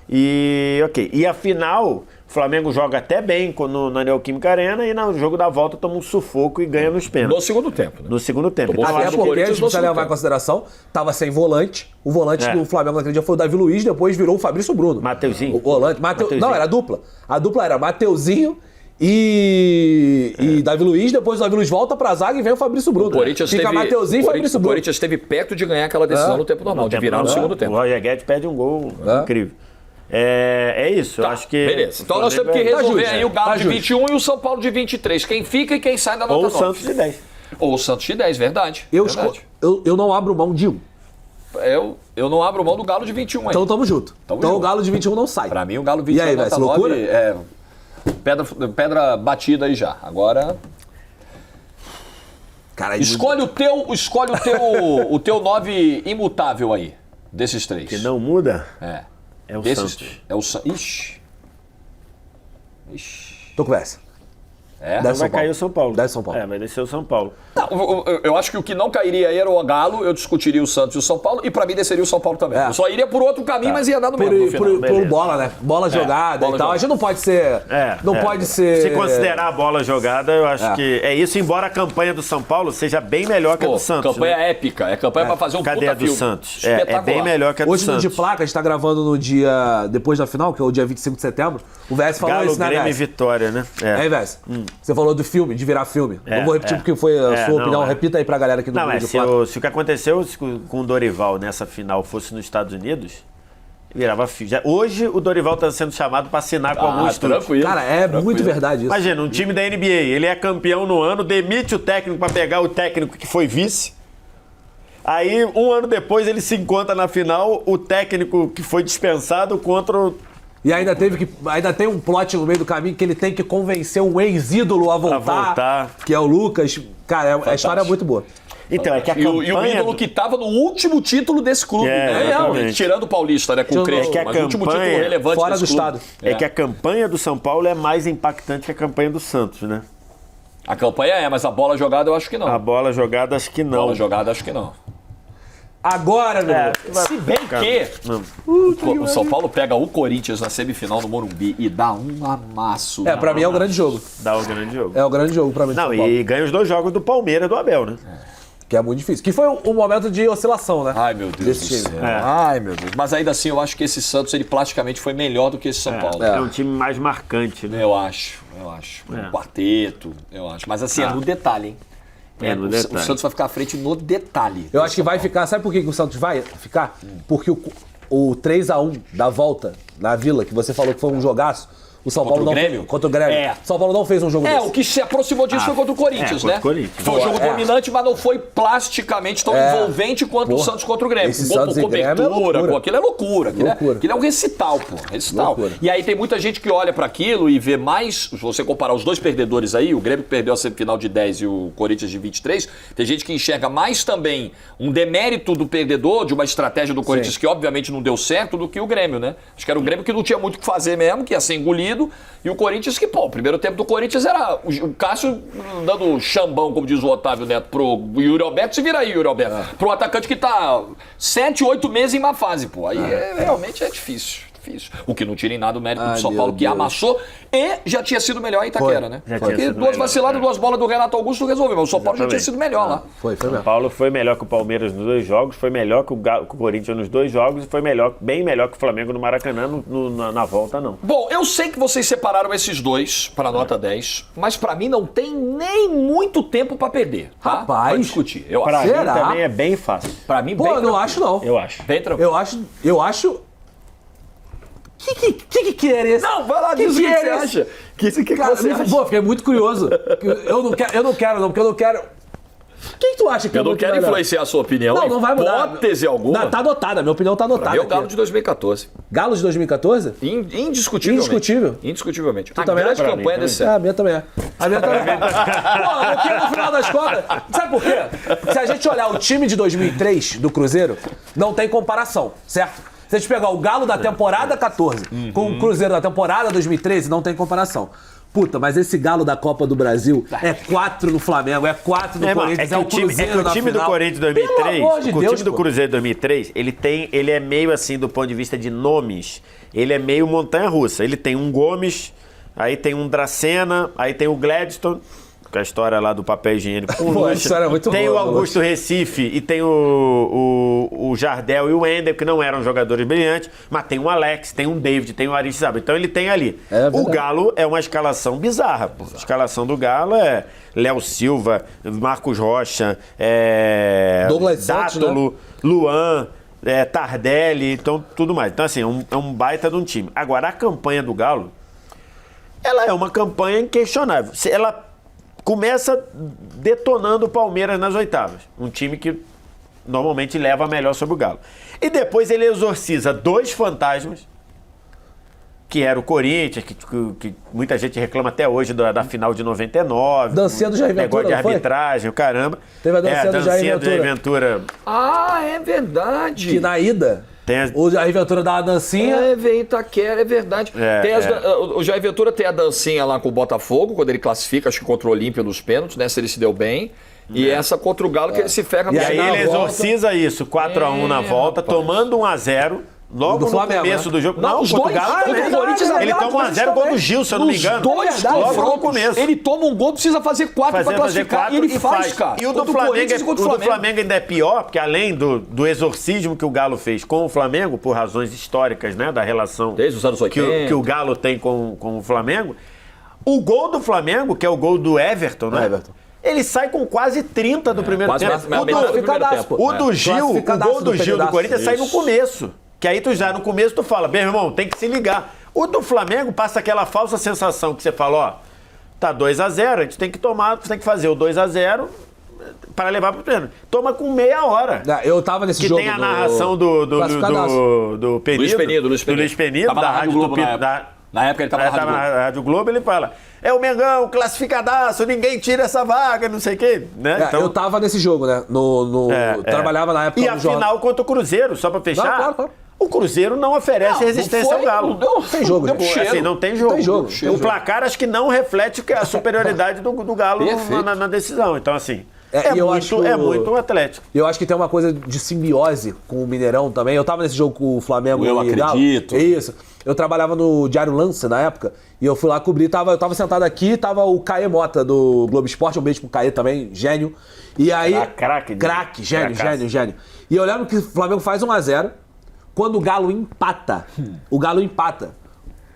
E a final, o Flamengo joga até bem na Neoquímica Arena e no jogo da volta toma um sufoco e ganha nos pênaltis. No segundo tempo. Né? No segundo tempo. Então, até porque a gente precisa levar em consideração, tava sem volante. O volante do Flamengo naquele dia foi o Davi Luiz, depois virou o Fabrício Bruno. Mateuzinho. O volante. Não, era a dupla. A dupla era Mateuzinho e Davi Luiz, depois o Davi Luiz volta pra zaga e vem o Fabrício Bruno. Fica Mateuzinho e Fabrício Bruno. O Corinthians esteve perto de ganhar aquela decisão no tempo normal, de virar no segundo tempo. O Roger Guedes perde um gol incrível. É isso, eu acho que... Beleza, então nós temos que resolver aí o Galo de 21 e o São Paulo de 23. Quem fica e quem sai da nota 9. Ou o Santos de 10. Ou o Santos de 10, verdade. Eu não abro mão de 1. Eu não abro mão do Galo de 21 aí. Então tamo junto. O Galo de 21 não sai. Pra mim o Galo 21 e aí, nota 9 é pedra batida aí já. Agora... Cara, escolhe o teu 9 imutável aí, desses 3. Que não muda? É o Santos. É o Santos. Tô com essa. Vai cair o São Paulo. Desce São Paulo. Vai descer o São Paulo. Não, eu acho que o que não cairia aí era o Galo, eu discutiria o Santos e o São Paulo, e pra mim desceria o São Paulo também. Eu só iria por outro caminho, mas ia dar no mesmo no final. Por bola, né? Bola jogada e tal. A gente não pode ser... pode ser... Se considerar a bola jogada, eu acho que é isso, embora a campanha do São Paulo seja bem melhor que a do Santos. Campanha épica. É campanha pra fazer um Cadê a do Santos? É bem melhor que a do Santos. Hoje no De Placa, a gente tá gravando no dia... Depois da final, que é o dia 25 de setembro. O VS falou Galo, isso, né, Grêmio e Vitória, né? VS? Você falou do filme, de virar filme. Não vou repetir porque foi a sua opinião. Repita aí pra galera aqui do vídeo. Se o que aconteceu com o Dorival nessa final fosse nos Estados Unidos, virava filme. Hoje o Dorival está sendo chamado para assinar com algum estúdio. Cara, muito verdade isso. Imagina, um time da NBA, ele é campeão no ano, demite o técnico para pegar o técnico que foi vice. Aí, um ano depois, ele se encontra na final, o técnico que foi dispensado contra o... E ainda tem um plot no meio do caminho que ele tem que convencer um ex-ídolo a voltar, que é o Lucas. Cara, a história é muito boa. Então, é que a campanha... E o ídolo que estava no último título desse clube. Tirando o Paulista, né? Com o Crespo. Mas o último título relevante fora do estado. É que a campanha do São Paulo é mais impactante que a campanha do Santos, né? A campanha mas a bola jogada eu acho que não. A bola jogada acho que não. A bola jogada acho que não. Agora, meu. Se bem que o São Paulo pega o Corinthians na semifinal no Morumbi e dá um amasso. Pra mim é o grande jogo. Dá o grande jogo. É o grande jogo pra mim. Não, e ganha os 2 jogos do Palmeiras do Abel, né? Que é muito difícil. Que foi um momento de oscilação, né? Ai, meu Deus do céu. Ai, meu Deus. Mas ainda assim, eu acho que esse Santos, ele plasticamente foi melhor do que esse São Paulo. É um time mais marcante, né? Eu acho. Um quarteto, eu acho. Mas assim, é no detalhe, hein? No detalhe. O Santos vai ficar à frente no detalhe. Eu acho que vai ficar... Sabe por que o Santos vai ficar? Porque o 3-1 da volta na Vila, que você falou que foi um jogaço, o São Paulo não... Contra o Grêmio. São Paulo não fez um jogo desse. O que se aproximou disso foi contra o Corinthians, né? Foi um jogo dominante, mas não foi plasticamente tão envolvente quanto o Santos contra o Grêmio. Esse Santos com cobertura, com aquilo é loucura. Aquilo é um recital, pô. E aí tem muita gente que olha pra aquilo e vê mais, se você comparar os dois perdedores aí, o Grêmio que perdeu a semifinal de 10 e o Corinthians de 23, tem gente que enxerga mais também um demérito do perdedor, de uma estratégia do Corinthians que obviamente não deu certo, do que o Grêmio, né? Acho que era o Grêmio que não tinha muito o que fazer mesmo, que ia ser engolido. E o Corinthians que, o primeiro tempo do Corinthians era o Cássio dando chambão, como diz o Otávio Neto, pro Yuri Alberto, se vira aí, Yuri Alberto. Pro atacante que tá 7, 8 meses em má fase, pô. Aí realmente é difícil. O que não tira em nada o mérito do São Paulo, que amassou e já tinha sido melhor em Itaquera, né? Porque duas vaciladas, 2 bolas do Renato Augusto resolveu, mas o São Paulo já tinha sido melhor lá. Foi São Paulo foi melhor que o Palmeiras nos 2 jogos, foi melhor que o Corinthians nos 2 jogos e foi bem melhor que o Flamengo no Maracanã na volta, não. Bom, eu sei que vocês separaram esses dois para nota 10, mas para mim não tem nem muito tempo para perder, tá? Rapaz, pra discutir. Eu pra acho. mim também é bem fácil. Pra mim, Pô, eu não acho, não. Eu acho. Bem tranquilo. Eu acho... Que era esse? Não, vai lá, diz o que você acha. Que você acha? Pô, fiquei muito curioso. Eu não quero, porque eu não quero... Quem que tu acha que eu não quero influenciar a sua opinião. Não vai mudar. Hipótese alguma. Não, tá anotada, minha opinião tá anotada. É o Galo de 2014. Galo de 2014? Indiscutivelmente. Indiscutivelmente. A grande campanha desse ano. A minha também é. A minha também é. Pô, porque no final das contas... Sabe por quê? Se a gente olhar o time de 2003 do Cruzeiro, não tem comparação, certo? Se a gente pegar o Galo da temporada 14 com o Cruzeiro da temporada 2013, não tem comparação. Puta, mas esse Galo da Copa do Brasil é 4 no Flamengo, é 4 no Corinthians, é o Cruzeiro o time do Corinthians 2003, o time do Cruzeiro 2003, ele é meio assim do ponto de vista de nomes, ele é meio montanha-russa. Ele tem um Gomes, aí tem um Dracena, aí tem o Gladstone, que é a história lá do papel higiênico. Tem o Augusto Recife e tem o Jardel e o Wender, que não eram jogadores brilhantes, mas tem o Alex, tem o David, tem o Aristizábal. Então ele tem ali. O Galo é uma escalação bizarra. Pô. A escalação do Galo é Léo Silva, Marcos Rocha, Douglas Dátolo, Santos, né? Luan, Tardelli, então tudo mais. Então assim, é um baita de um time. Agora, a campanha do Galo, ela é uma campanha inquestionável. Ela começa detonando o Palmeiras nas oitavas. Um time que normalmente leva a melhor sobre o Galo. E depois ele exorciza 2 fantasmas, que era o Corinthians, que muita gente reclama até hoje da final de 99. Dancinha do Jair Ventura, negócio de arbitragem, o caramba. Teve a dancinha do Jair Ventura. Ah, é verdade. Que na ida... O Jair Ventura dá uma dancinha. Vem Itaquera, é verdade. O Jair Ventura tem a dancinha lá com o Botafogo, quando ele classifica, acho que contra o Olímpia nos pênaltis, né? Se ele se deu bem. E essa contra o Galo que ele se ferra no final. E aí ele exorciza isso, 4-1 na volta, tomando 1-0. Logo no começo do jogo. Não, os dois. Ele toma 1-0 gol do Gil, se eu não me engano. Os dois confrontos. Ele toma um gol, precisa fazer 4 para classificar e ele faz, cara. E o do Flamengo ainda é pior, porque além do exorcismo que o Galo fez com o Flamengo, por razões históricas, né, da relação desde os anos 80 que o Galo tem com o Flamengo, o gol do Flamengo, que é o gol do Everton, né? Ele sai com quase 30 do primeiro tempo. O do Gil, o gol do Gil do Corinthians sai no começo. Que aí tu já no começo tu fala, meu irmão, tem que se ligar. O do Flamengo passa aquela falsa sensação que você fala, ó, tá 2-0, a gente tem que fazer o 2-0 para levar pro treino. Toma com meia hora. Eu tava nesse jogo. Que tem a narração do Penido. Luiz Penido, da Rádio Tupi. Na época ele tava na Rádio Globo, ele fala, é o Mengão, classificadaço, ninguém tira essa vaga, não sei o quê. Né? Então, eu tava nesse jogo, né? Trabalhava na época no jornal. E a final contra o Cruzeiro, só pra fechar. Claro. O Cruzeiro não oferece resistência ao Galo. Não tem jogo. Não tem jogo. O placar acho que não reflete a superioridade do Galo na decisão. Então, assim... É muito o Atlético. Eu acho que tem uma coisa de simbiose com o Mineirão também. Eu tava nesse jogo com o Flamengo. Eu acredito. Isso. Eu trabalhava no Diário Lance na época e eu fui lá cobrir. Eu tava sentado aqui, tava o Caê Mota do Globo Esporte. Um beijo pro Caê também, gênio. E aí... Craque, gênio. E eu lembro que o Flamengo faz 1-0. Quando o Galo empata,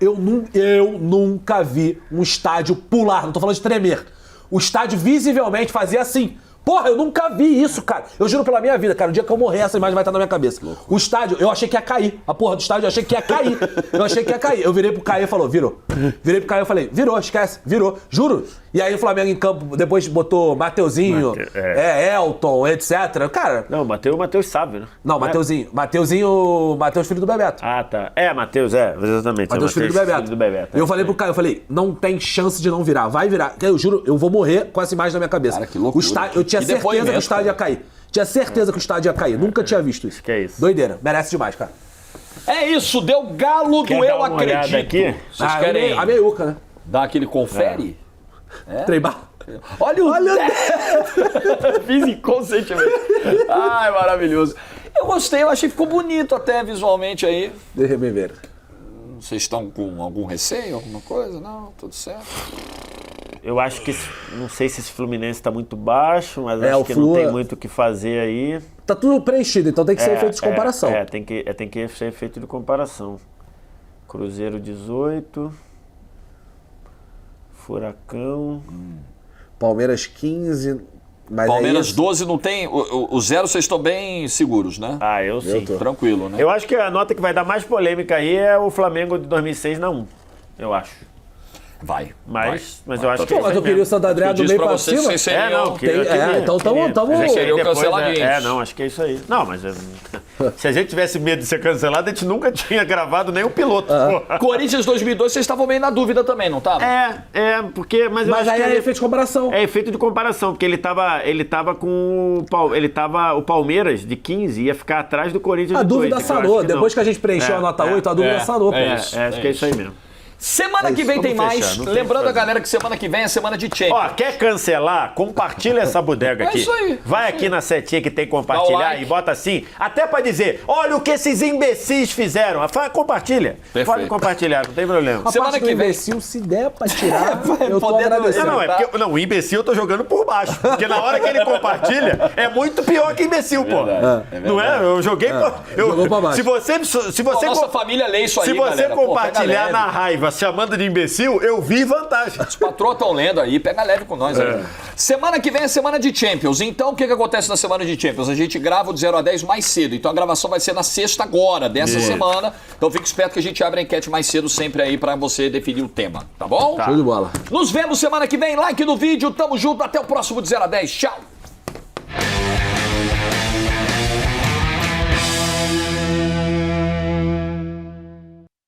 eu nunca vi um estádio pular. Não tô falando de tremer. O estádio visivelmente fazia assim. Porra, eu nunca vi isso, cara. Eu juro pela minha vida, cara. O dia que eu morrer, essa imagem vai estar na minha cabeça. O estádio, eu achei que ia cair. A porra do estádio, eu achei que ia cair. Eu virei pro Caio e falou, virou. Virei pro Caio e falei, virou, esquece, virou. Juro. E aí o Flamengo em campo, depois botou Mateuzinho, Elton, etc. Cara... Não, Mateus sabe, né? Não, Mateuzinho, Mateus filho do Bebeto. Ah, tá. Mateus, exatamente. Mateus filho do Bebeto. Eu falei pro Caio, não tem chance de não virar. Vai virar. Eu juro, eu vou morrer com essa imagem na minha cabeça. Cara, que loucura. Eu tinha certeza que o estádio ia cair. Tinha certeza que o estádio ia cair. Nunca tinha visto isso. Que é isso. Doideira. Merece demais, cara. É isso, deu Galo do Eu Acredito. Aqui? Vocês querem a meiuca, né? dar aquele confere? Treibar. Olha o Fiz inconscientemente. Ai, maravilhoso. Eu gostei, eu achei que ficou bonito até visualmente aí. Deixa eu ver. Vocês estão com algum receio, alguma coisa? Não, tudo certo. Eu acho que, não sei se esse Fluminense está muito baixo, mas acho que não tem muito o que fazer aí. Tá tudo preenchido, então tem que ser efeito de comparação. Tem que ser efeito de comparação. Cruzeiro 18, Furacão... Palmeiras 15... Mas Palmeiras 12 não tem... O 0 vocês estão bem seguros, né? Ah, eu sim. Tranquilo, né? Eu acho que a nota que vai dar mais polêmica aí é o Flamengo de 2006 na 1. Eu acho. Vai. Mas eu acho que... Mas eu queria o Santo André do meio pra cima. Então estamos... Seria o cancelamento. Acho que é isso aí. Não, mas... Se a gente tivesse medo de ser cancelado, a gente nunca tinha gravado nem o piloto. Corinthians 2002, vocês estavam meio na dúvida também, não estavam? Porque... Mas aí é efeito de comparação. É efeito de comparação, porque ele tava com... O Palmeiras de 15 ia ficar atrás do Corinthians de 18. A dúvida sanou. Depois que a gente preencheu a nota 8, a dúvida sanou. Acho que é isso aí mesmo. Semana que vem tem mais. Lembrando a galera que semana que vem é semana de Champions. Ó, quer cancelar? Compartilha essa bodega aqui. É isso aí. Vai aqui na setinha que tem compartilhar e bota assim, até pra dizer, olha o que esses imbecis fizeram. Compartilha. Perfeito. Pode compartilhar, não tem problema. Semana que vem, imbecil, se der pra tirar, eu tô agradecendo. Não, o imbecil eu tô jogando por baixo. Porque na hora que ele compartilha, é muito pior que imbecil, pô. Não é? Eu joguei... Jogou pra baixo. Se você nossa família lê isso aí, se você galera. compartilhar na raiva, chamando de imbecil, eu vi vantagem. Os patrões estão lendo aí, pega leve com nós aí. Semana que vem é semana de Champions. Então, o que acontece na semana de Champions? A gente grava o de 0 a 10 mais cedo. Então, a gravação vai ser na sexta agora, dessa semana. Então, fique esperto que a gente abre a enquete mais cedo sempre aí pra você definir o tema, tá bom? Show de bola. Nos vemos semana que vem. Like no vídeo, tamo junto. Até o próximo de 0 a 10. Tchau.